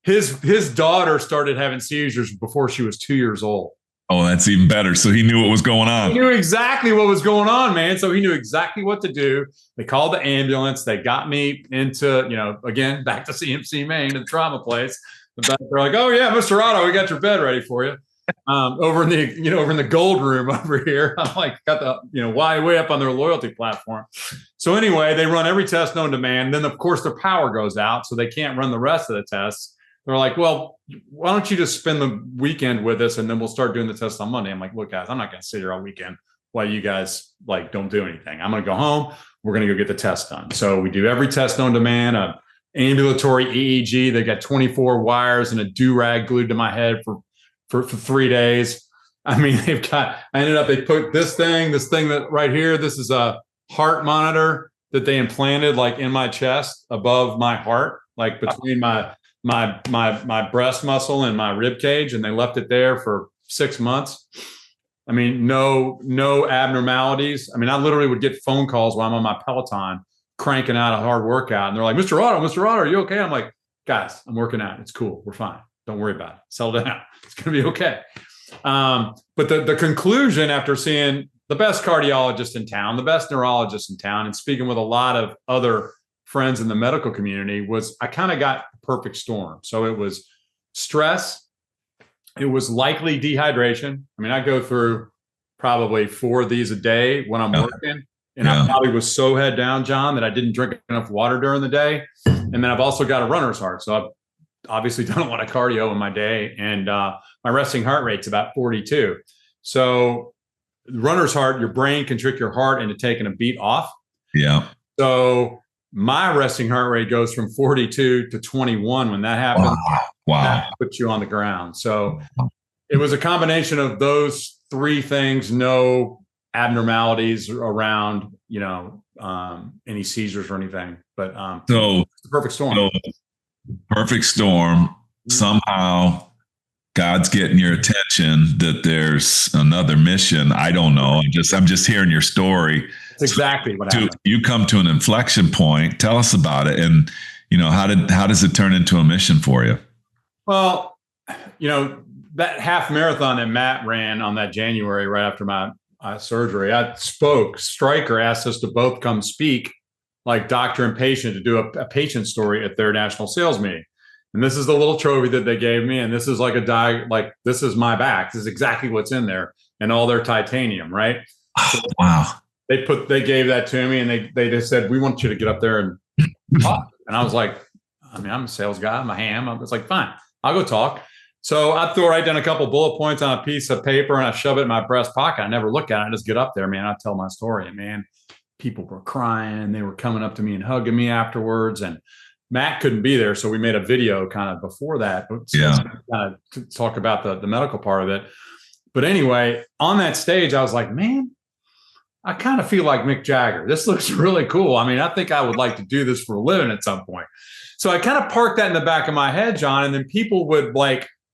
His daughter started having seizures before she was 2 years old. Oh, that's even better. So he knew what was going on. He knew exactly what was going on, man. So he knew exactly what to do. They called the ambulance. They got me into, again, back to CMC Maine, the trauma place. They're like, oh yeah, Mr. Otto, we got your bed ready for you. Over in the gold room over here. I'm like, got the, way up on their loyalty platform. So anyway, they run every test known to man. Then of course their power goes out, so they can't run the rest of the tests. They're like, well, why don't you just spend the weekend with us and then we'll start doing the test on Monday. I'm like, look, guys, I'm not going to sit here all weekend while you guys don't do anything. I'm going to go home. We're going to go get the test done. So we do every test known to man, ambulatory EEG. They got 24 wires and a do-rag glued to my head for 3 days. I mean, they put this thing that right here, this is a heart monitor that they implanted in my chest above my heart, between my breast muscle and my rib cage, and they left it there for 6 months. I mean, no abnormalities. I mean, I literally would get phone calls while I'm on my Peloton cranking out a hard workout, and they're like, Mr. Otto, are you okay? I'm like, guys, I'm working out. It's cool. We're fine. Don't worry about it. Settle down. It's going to be okay. But the conclusion after seeing the best cardiologist in town, the best neurologist in town, and speaking with a lot of other friends in the medical community was I kind of got a perfect storm. So it was stress. It was likely dehydration. I mean, I go through probably 4 of these a day when I'm working. And I probably was so head down, John, that I didn't drink enough water during the day. And then I've also got a runner's heart. So I've obviously done a lot of cardio in my day. And my resting heart rate's about 42. So runner's heart, your brain can trick your heart into taking a beat off. Yeah. So my resting heart rate goes from 42 to 21 when that happens. Wow. That puts you on the ground. So it was a combination of those 3 things, no abnormalities around, any seizures or anything. But so it's the perfect storm. Perfect storm. Somehow God's getting your attention that there's another mission. I don't know. I'm just hearing your story. That's exactly what happened. You come to an inflection point. Tell us about it. And, how does it turn into a mission for you? Well, that half marathon that Matt ran on that January, right after my surgery, I spoke. Stryker asked us to both come speak like doctor and patient to do a patient story at their national sales meeting. And this is the little trophy that they gave me. And this is this is my back. This is exactly what's in there and all their titanium, right? Oh, wow. They gave that to me and they just said, we want you to get up there and talk. And I was like, I'm a sales guy. I'm a ham. I was like, fine, I'll go talk. So I write down a couple bullet points on a piece of paper and I shove it in my breast pocket. I never look at it. I just get up there, man. I tell my story. And man, people were crying. They were coming up to me and hugging me afterwards. And Matt couldn't be there. So we made a video kind of before that. Kind of to talk about the medical part of it. But anyway, on that stage, I was like, man, I kind of feel like Mick Jagger. This looks really cool. I mean, I think I would like to do this for a living at some point. So I kind of parked that in the back of my head, John. And then people would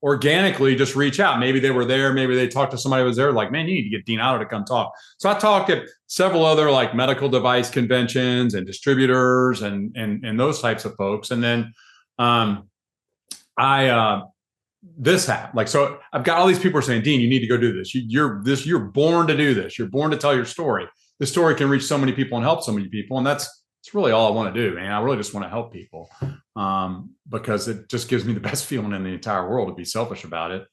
organically just reach out. Maybe they were there. Maybe they talked to somebody who was there. Like, man, you need to get Dean Otto to come talk. So I talked at several other medical device conventions and distributors and those types of folks. And then this happened. So I've got all these people saying, Dean, you need to go do this. You're born to do this. You're born to tell your story. This story can reach so many people and help so many people. And that's really all I want to do, man. I really just want to help people because it just gives me the best feeling in the entire world, to be selfish about it.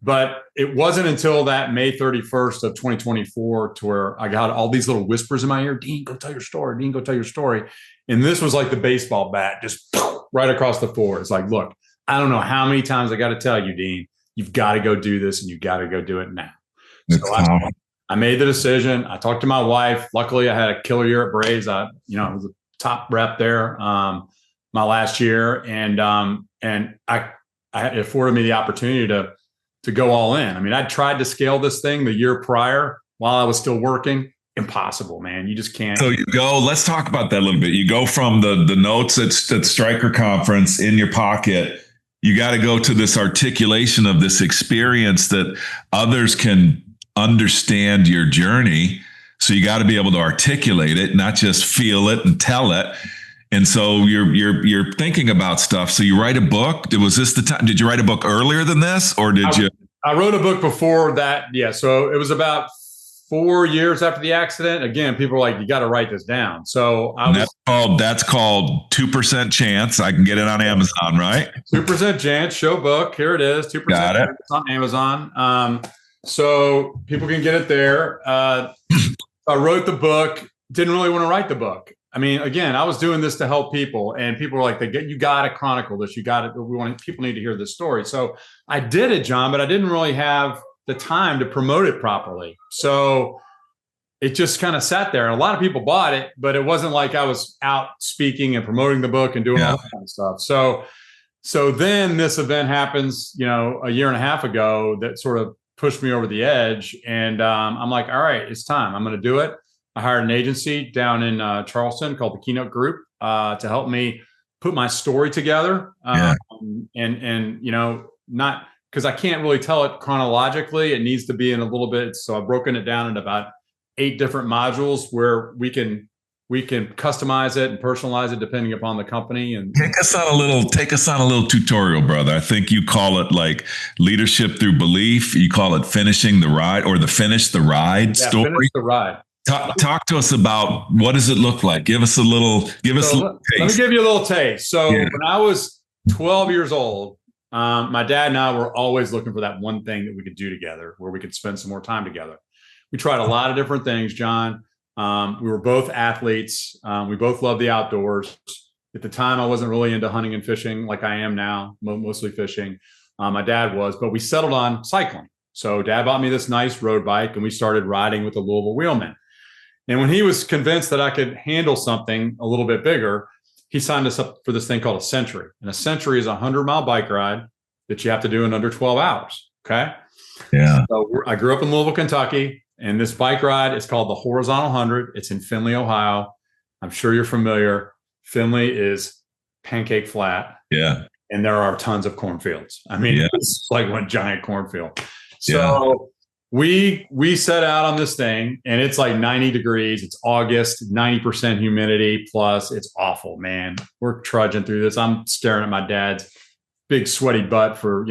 But it wasn't until that May 31st of 2024 to where I got all these little whispers in my ear, Dean, go tell your story. Dean, go tell your story. And this was like the baseball bat, just right across the floor. It's like, look, I don't know how many times I got to tell you, Dean, you've got to go do this and you got to go do it now. So I made the decision. I talked to my wife. Luckily, I had a killer year at Braves. I was a top rep there my last year, and it afforded me the opportunity to go all in. I mean, I tried to scale this thing the year prior while I was still working impossible, man. You just can't. So you go, let's talk about that a little bit. You go from the notes at Stryker Conference in your pocket. You got to go to this articulation of this experience that others can understand your journey. So you got to be able to articulate it, not just feel it and tell it. And so you're thinking about stuff. So you write a book. Was this the time? Did you write a book earlier than this, or did you? I wrote a book before that. Yeah. So it was about 4 years after the accident. Again, people were like, you got to write this down. So that's called 2% Chance. I can get it on Amazon, right? 2% Chance show book. Here it is. 2% Got it. on Amazon. So people can get it there. I wrote the book. Didn't really want to write the book. I mean, again, I was doing this to help people, and people were like, you got to chronicle this. People need to hear this story. So I did it, John, but I didn't really have the time to promote it properly. So it just kind of sat there, and a lot of people bought it, but it wasn't like I was out speaking and promoting the book and doing all that kind of stuff. So then this event happens, a year and a half ago that sort of pushed me over the edge. And I'm like, all right, it's time. I'm going to do it. I hired an agency down in Charleston called the Keynote Group to help me put my story together. And not because I can't really tell it chronologically. It needs to be in a little bit. So I've broken it down into about 8 different modules where we can customize it and personalize it depending upon the company. And take us on a little tutorial, brother. I think you call it like leadership through belief. You call it finishing the ride, or the finish the ride story. Finish the ride. Talk to us about what does it look like? Give us a little taste. Let me give you a little taste. So when I was 12 years old, my dad and I were always looking for that one thing that we could do together, where we could spend some more time together. We tried a lot of different things, John. We were both athletes. We both loved the outdoors. At the time, I wasn't really into hunting and fishing like I am now, mostly fishing. My dad was, but we settled on cycling. So Dad bought me this nice road bike, and we started riding with the Louisville Wheelmen. And when he was convinced that I could handle something a little bit bigger, he signed us up for this thing called a century. And a century is a 100-mile bike ride that you have to do in under 12 hours. Okay. Yeah. So I grew up in Louisville, Kentucky, and this bike ride is called the Horizontal 100. It's in Findlay, Ohio. I'm sure you're familiar. Findlay is pancake flat. Yeah. And there are tons of cornfields. I mean, it's like one giant cornfield. So we set out on this thing, and it's like 90 degrees. It's August, 90% humidity plus. It's awful, man. We're trudging through this. I'm staring at my dad's big sweaty butt for,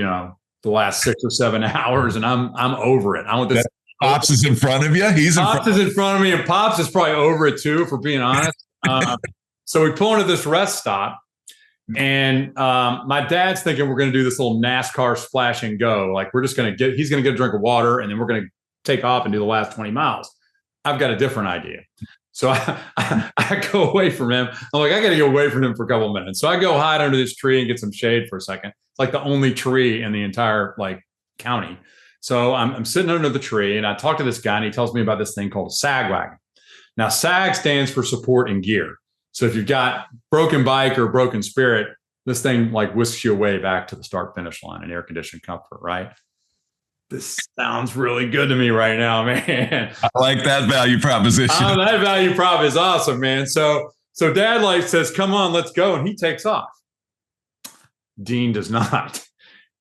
the last 6 or 7 hours, and I'm over it. I want this. Pops is in front of you. Pops is in front of me, and Pops is probably over it too, for being honest. So we pull into this rest stop, and my dad's thinking we're going to do this little NASCAR splash and go. Like he's going to get a drink of water, and then we're going to take off and do the last 20 miles. I've got a different idea. So I go away from him. I'm like, I got to go away from him for a couple of minutes. So I go hide under this tree and get some shade for a second. It's like the only tree in the entire county. So I'm sitting under the tree, and I talk to this guy, and he tells me about this thing called a sag wagon. Now, SAG stands for support and gear. So if you've got broken bike or broken spirit, this thing whisks you away back to the start finish line in air conditioned comfort, right? This sounds really good to me right now, man. I like that value proposition. That value prop is awesome, man. So Dad says, come on, let's go. And he takes off. Dean does not.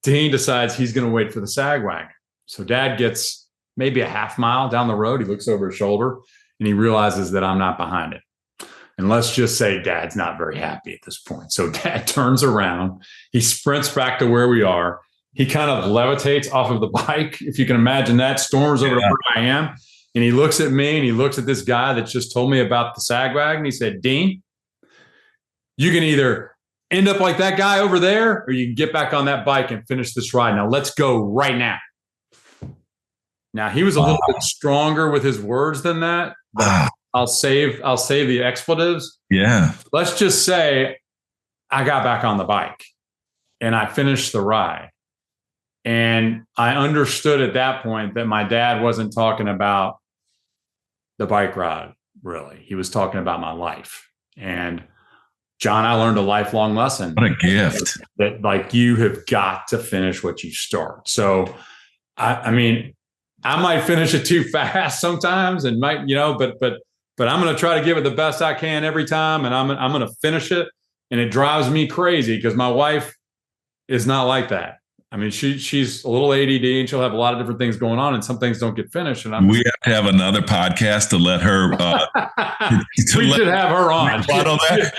Dean decides he's going to wait for the sag wagon. So Dad gets maybe a half mile down the road. He looks over his shoulder, and he realizes that I'm not behind it. And let's just say Dad's not very happy at this point. So Dad turns around. He sprints back to where we are. He kind of levitates off of the bike, if you can imagine that, storms over to where I am. And he looks at me, and he looks at this guy that just told me about the sag wagon. He said, Dean, you can either end up like that guy over there, or you can get back on that bike and finish this ride. Now let's go right now. Now he was a little bit stronger with his words than that. But I'll save the expletives. Yeah. Let's just say I got back on the bike and I finished the ride. And I understood at that point that my dad wasn't talking about the bike ride, really. He was talking about my life. And John, I learned a lifelong lesson. What a gift. That you have got to finish what you start. So, I mean, I might finish it too fast sometimes and might, but I'm going to try to give it the best I can every time. And I'm going to finish it. And it drives me crazy because my wife is not like that. I mean, she's a little ADD and she'll have a lot of different things going on and some things don't get finished. And we have to have another podcast to let her. We should have her on.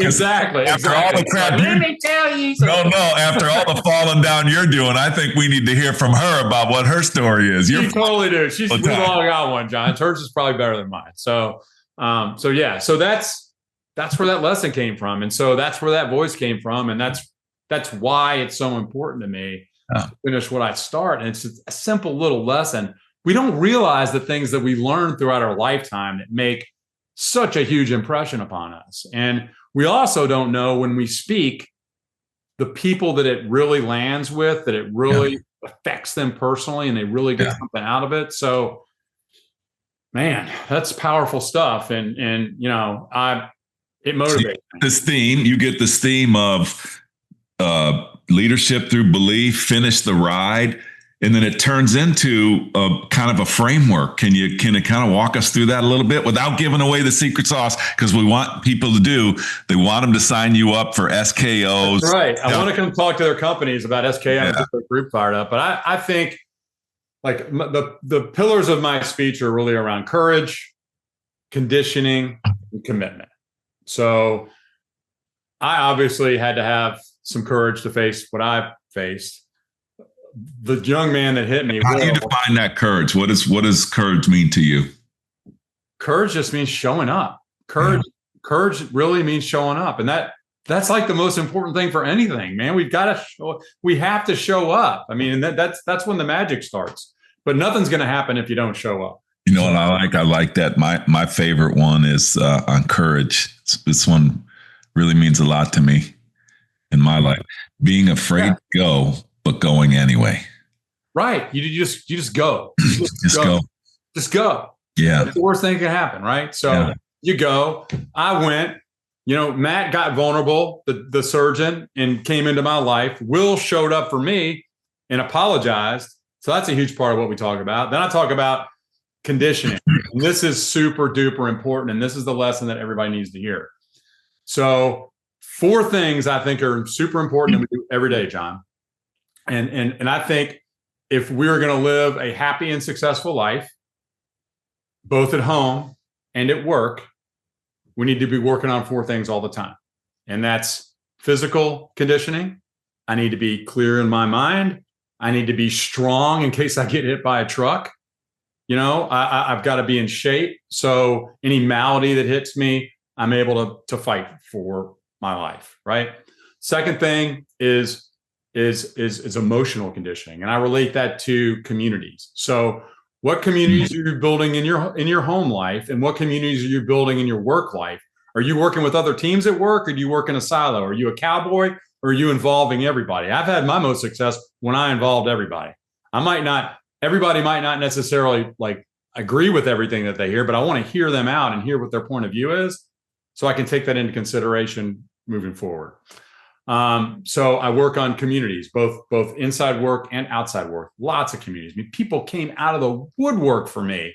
Exactly. After all the crap, let me tell you something. No. After all the falling down you're doing, I think we need to hear from her about what her story is. You totally do. We've all got one, John. Hers is probably better than mine. So that's where that lesson came from, and so that's where that voice came from, and that's why it's so important to me. To finish what I start. And it's a simple little lesson. We don't realize the things that we learn throughout our lifetime that make such a huge impression upon us. And we also don't know when we speak, the people that it really lands with, that it really affects them personally and they really get something out of it. So, man, that's powerful stuff. And it motivates me. You get this theme of, leadership through belief, finish the ride, and then it turns into a kind of a framework. Can you kind of walk us through that a little bit without giving away the secret sauce? Because we want people they want them to sign you up for SKOs. That's right. I want to come talk to their companies about SKO and get their group fired up. But I think like the pillars of my speech are really around courage, conditioning, and commitment. So I obviously had to have some courage to face what I've faced. The young man that hit me. How do you define that courage? What does courage mean to you? Courage just means showing up. Courage really means showing up. And that's like the most important thing for anything, man. We have to show up. I mean, that's when the magic starts. But nothing's going to happen if you don't show up. You know what I like? I like that. My favorite one is on courage. This one really means a lot to me in my life. Being afraid to go, but going anyway. Right. You just go. Just go. Yeah. That's the worst thing that can happen, right? So you go. I went. Matt got vulnerable, the surgeon, and came into my life. Will showed up for me and apologized. So that's a huge part of what we talk about. Then I talk about conditioning. And this is super duper important. And this is the lesson that everybody needs to hear. So 4 things I think are super important that we do every day, John. And I think if we're going to live a happy and successful life, both at home and at work, we need to be working on 4 things all the time. And that's physical conditioning. I need to be clear in my mind. I need to be strong in case I get hit by a truck. I've got to be in shape. So any malady that hits me, I'm able to fight for my life, right? Second thing is emotional conditioning. And I relate that to communities. So what communities are you building in your home life, and what communities are you building in your work life? Are you working with other teams at work, or do you work in a silo? Are you a cowboy, or are you involving everybody? I've had my most success when I involved everybody. Everybody might not necessarily like agree with everything that they hear, but I want to hear them out and hear what their point of view is, so I can take that into consideration moving forward. So I work on communities, both inside work and outside work. Lots of communities. I mean, people came out of the woodwork for me,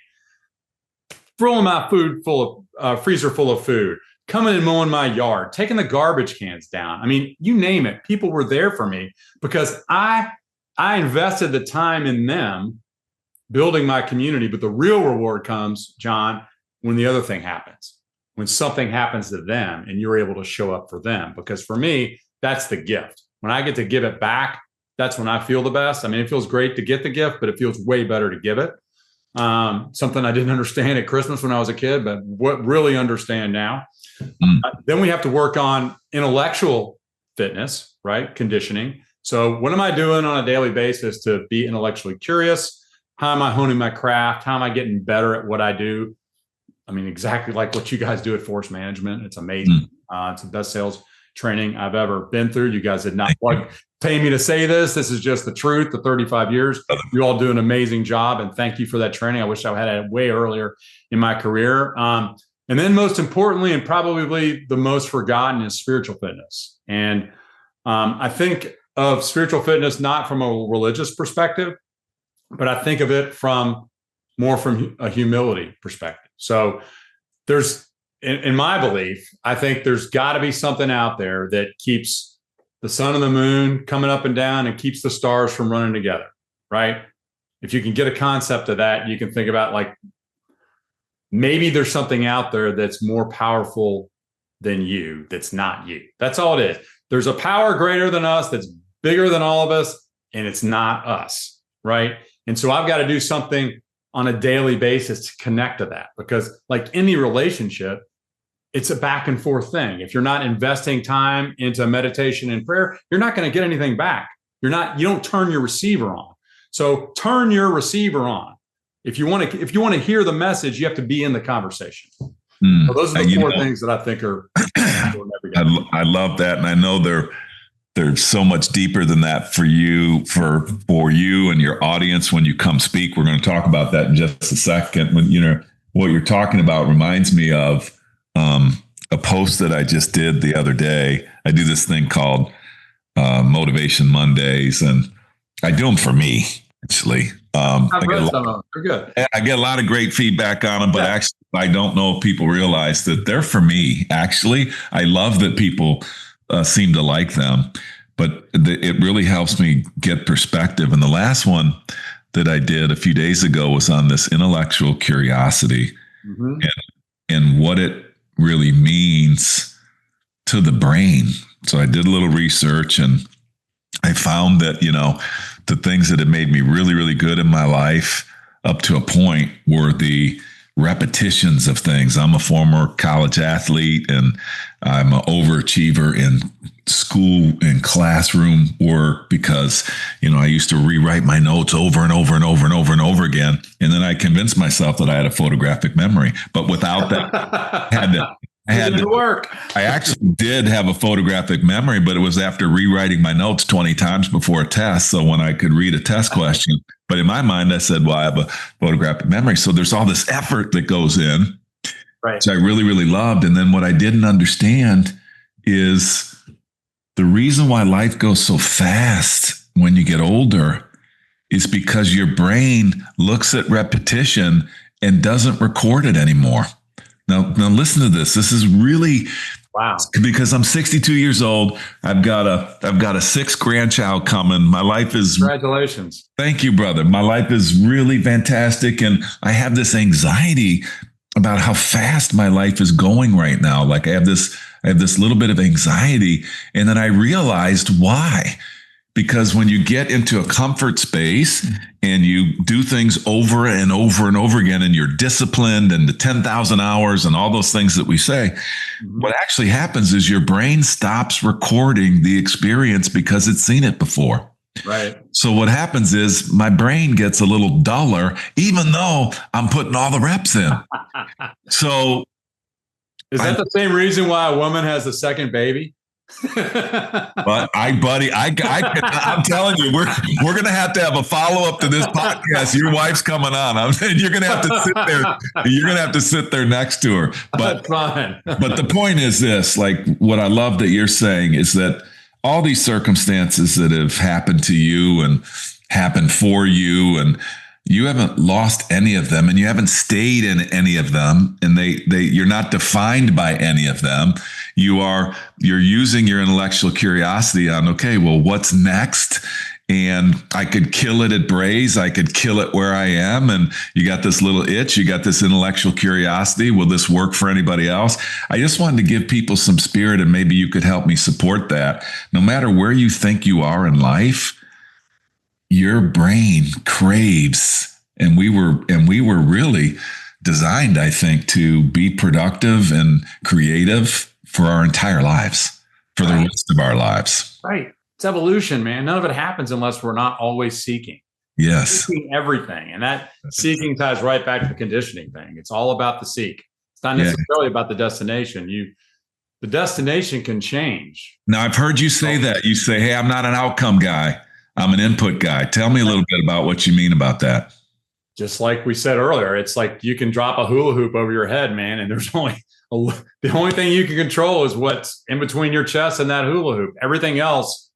filling my freezer full of food, coming and mowing my yard, taking the garbage cans down. I mean, you name it. People were there for me because I invested the time in them building my community. But the real reward comes, John, when the other thing happens, when something happens to them and you're able to show up for them. Because for me, that's the gift. When I get to give it back, that's when I feel the best. I mean, it feels great to get the gift, but it feels way better to give it. Something I didn't understand at Christmas when I was a kid, but what really understand now. Then we have to work on intellectual fitness, right? Conditioning. So what am I doing on a daily basis to be intellectually curious? How am I honing my craft? How am I getting better at what I do? I mean, exactly like what you guys do at Force Management. It's amazing. It's the best sales training I've ever been through. You guys did not pay me to say this. This is just the truth. The 35 years, you all do an amazing job. And thank you for that training. I wish I had it way earlier in my career. And then most importantly, and probably the most forgotten, is spiritual fitness. And I think of spiritual fitness not from a religious perspective, but I think of it from more from a humility perspective. So there's, in my belief, I think there's got to be something out there that keeps the sun and the moon coming up and down and keeps the stars from running together, right? If you can get a concept of that, you can think about like, maybe there's something out there that's more powerful than you, that's not you. That's all it is. There's a power greater than us that's bigger than all of us, and it's not us, right? And so I've got to do something on a daily basis to connect to that, because like any relationship, it's a back and forth thing. If you're not investing time into meditation and prayer, you're not going to get anything back. You don't turn your receiver on. So turn your receiver on. If you want to hear the message, you have to be in the conversation. So those are the four things that I think are. I love that, and I know they're so much deeper than that for you, for you and your audience when you come speak. We're going to talk about that in just a second. When what you're talking about reminds me of a post that I just did the other day. I do this thing called Motivation Mondays, and I do them for me, actually. I've read some of them. They're good. I get a lot of great feedback on them, but actually, I don't know if people realize that they're for me. Actually, I love that people seem to like them, but it really helps me get perspective. And the last one that I did a few days ago was on this intellectual curiosity and what it really means to the brain. So I did a little research, and I found that, the things that had made me really, really good in my life up to a point were the repetitions of things. I'm a former college athlete, and I'm an overachiever in school and classroom work because, I used to rewrite my notes over and over and over and over and over again. And then I convinced myself that I had a photographic memory, but without that, I had to work. I actually did have a photographic memory, but it was after rewriting my notes 20 times before a test. So when I could read a test question, but in my mind, I said, well, I have a photographic memory. So there's all this effort that goes in, right, which I really, really loved. And then what I didn't understand is the reason why life goes so fast when you get older is because your brain looks at repetition and doesn't record it anymore. Now listen to this. This is really wow. Because I'm 62 years old. I've got a sixth grandchild coming. My life is congratulations. Thank you, brother. My life is really fantastic, and I have this anxiety about how fast my life is going right now. Like I have this little bit of anxiety, and then I realized why. Because when you get into a comfort space and you do things over and over and over again, and you're disciplined and the 10,000 hours and all those things that we say, what actually happens is your brain stops recording the experience because it's seen it before. Right. So what happens is my brain gets a little duller, even though I'm putting all the reps in. So is that the same reason why a woman has a second baby? But I'm telling you, we're going to have a follow-up to this podcast. Your wife's coming on. You're going to have to sit there. You're going to have to sit there next to her. But fine. But the point is this, like what I love that you're saying is that all these circumstances that have happened to you and happened for you, and you haven't lost any of them, and you haven't stayed in any of them, and you're not defined by any of them. You're using your intellectual curiosity on, okay, well, what's next? And I could kill it at Braze. I could kill it where I am. And you got this little itch. You got this intellectual curiosity. Will this work for anybody else? I just wanted to give people some spirit, and maybe you could help me support that. No matter where you think you are in life, your brain craves, and we were really designed, I think, to be productive and creative for our entire lives, for the rest of our lives. Right. It's evolution, man. None of it happens unless we're not always seeking. Yes. Seeking everything. And that seeking ties right back to the conditioning thing. It's all about the seek. It's not necessarily about the destination. The destination can change. Now, I've heard you say that. You say, hey, I'm not an outcome guy. I'm an input guy. Tell me a little bit about what you mean about that. Just like we said earlier, it's like you can drop a hula hoop over your head, man, and there's the only thing you can control is what's in between your chest and that hula hoop. Everything else,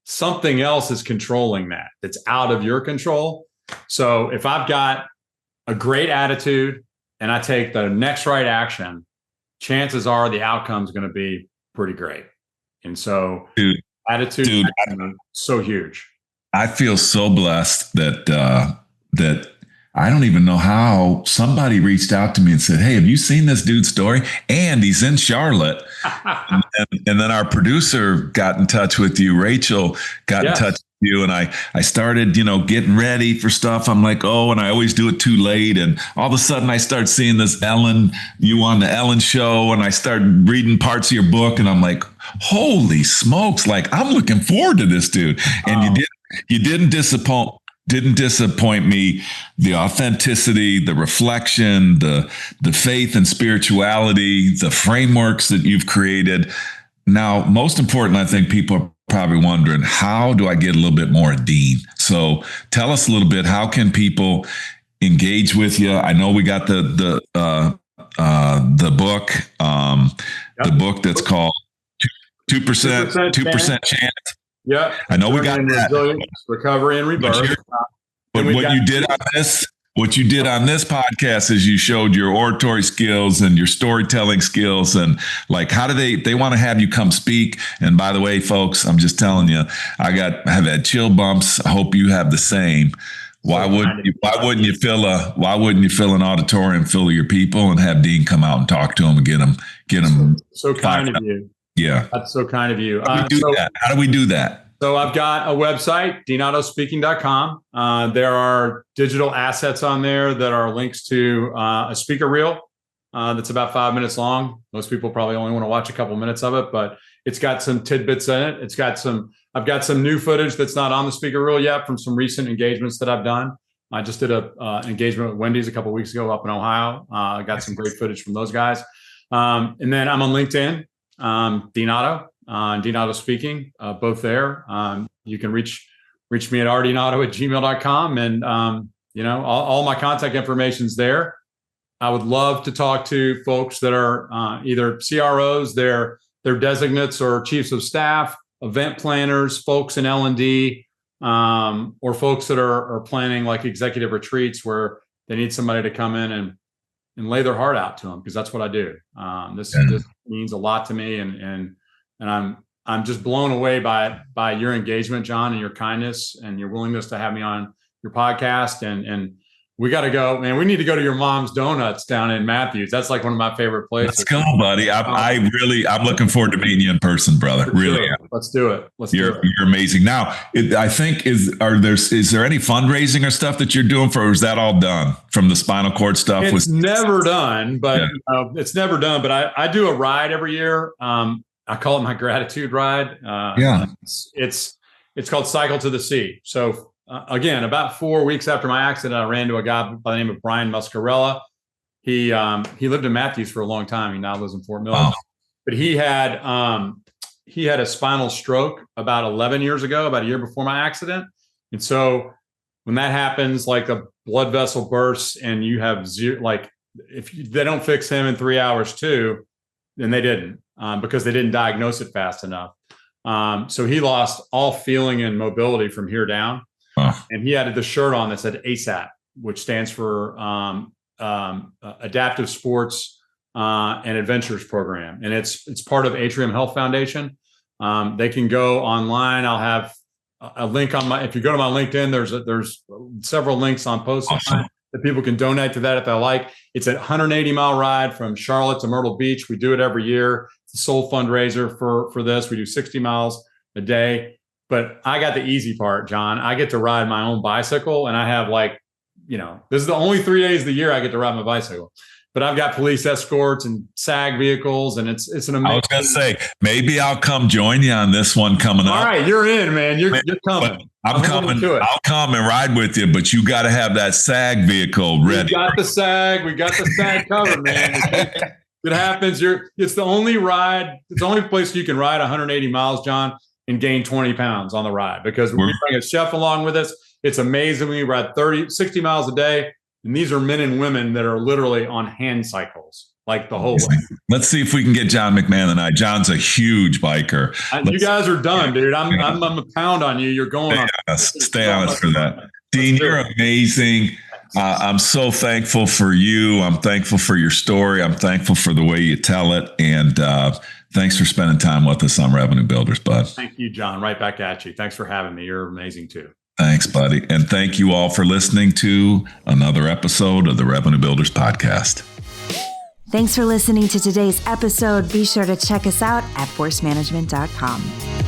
something else is controlling that. It's out of your control. So if I've got a great attitude and I take the next right action, chances are the outcome is going to be pretty great. And so attitude, so huge. I feel so blessed that I don't even know how somebody reached out to me and said, "Hey, have you seen this dude's story?" And he's in Charlotte. and then our producer got in touch with you. Rachel got in touch with you. And I started, getting ready for stuff. I'm like, and I always do it too late. And all of a sudden I start seeing this you on the Ellen show. And I start reading parts of your book and I'm like, holy smokes. Like, I'm looking forward to this, dude. And you didn't disappoint me. The authenticity, the reflection, the faith and spirituality, the frameworks that you've created. Now, most important, I think people are probably wondering, how do I get a little bit more of Dean? So tell us a little bit, how can people engage with you? I know we got the book, the book that's called 2% Chance. Yeah. I know we got that. Recovery and rebirth. But what you did on this podcast is you showed your oratory skills and your storytelling skills, and like, how do they want to have you come speak? And by the way, folks, I'm just telling you, have had chill bumps. I hope you have the same. Why wouldn't you fill an auditorium full of your people and have Dean come out and talk to them and get them so kind of you. Yeah. That's so kind of you. How do we do that? So I've got a website, deanottospeaking.com. There are digital assets on there that are links to a speaker reel that's about 5 minutes long. Most people probably only want to watch a couple minutes of it, but it's got some tidbits in it. I've got some new footage that's not on the speaker reel yet from some recent engagements that I've done. I just did an engagement with Wendy's a couple of weeks ago up in Ohio. I got some great footage from those guys. And then I'm on LinkedIn, Dean Otto. Dean Otto Speaking, both there. You can reach me at rdeanotto@gmail.com. And, all my contact information's there. I would love to talk to folks that are either CROs, their designates or chiefs of staff, event planners, folks in L&D, or folks that are planning like executive retreats where they need somebody to come in and lay their heart out to them, because that's what I do. This means a lot to me, and I'm just blown away by your engagement, John, and your kindness and your willingness to have me on your podcast. And we got to go, man. We need to go to your mom's donuts down in Matthews. That's like one of my favorite places. Let's go, buddy. I'm looking forward to meeting you in person, brother. Really. Let's do it. You're amazing. Now, I think is there any fundraising or stuff that you're doing or is that all done from the spinal cord stuff? It's never done, but it's never done. But I do a ride every year. I call it my gratitude ride. It's called Cycle to the Sea. So again, about 4 weeks after my accident, I ran into a guy by the name of Brian Muscarella. He lived in Matthews for a long time. He now lives in Fort Mill. Wow. But he had a spinal stroke about 11 years ago, about a year before my accident. And so when that happens, like a blood vessel bursts and you have zero, like if they don't fix him in 3 hours too, then they didn't. Because they didn't diagnose it fast enough. So he lost all feeling and mobility from here down. And he had the shirt on that said ASAP, which stands for Adaptive Sports and Adventures Program. And it's part of Atrium Health Foundation. They can go online. I'll have a link on if you go to my LinkedIn, there's several links on posts. Awesome. That people can donate to that if they like. It's a 180-mile ride from Charlotte to Myrtle Beach. We do it every year. It's a sole fundraiser for this. We do 60 miles a day. But I got the easy part, John. I get to ride my own bicycle, and I have this is the only 3 days of the year I get to ride my bicycle. But I've got police escorts and SAG vehicles, and it's an amazing. I was going to say, maybe I'll come join you on this one coming up. All right, you're in, man. You're coming. I'm coming. I'll come and ride with you, but you got to have that SAG vehicle ready. We got the SAG covered, man. It happens. It's the only ride. It's the only place you can ride 180 miles, John, and gain 20 pounds on the ride, because we bring a chef along with us. It's amazing. We ride 60 miles a day. And these are men and women that are literally on hand cycles, like the whole way. Let's see if we can get John McMahon tonight. John's a huge biker. You guys are done, dude. I'm a pound on you. You're going on. Stay honest for that. Dean, you're amazing. I'm so thankful for you. I'm thankful for your story. I'm thankful for the way you tell it. And thanks for spending time with us on Revenue Builders, bud. Thank you, John. Right back at you. Thanks for having me. You're amazing too. Thanks, buddy. And thank you all for listening to another episode of the Revenue Builders Podcast. Thanks for listening to today's episode. Be sure to check us out at forcemanagement.com.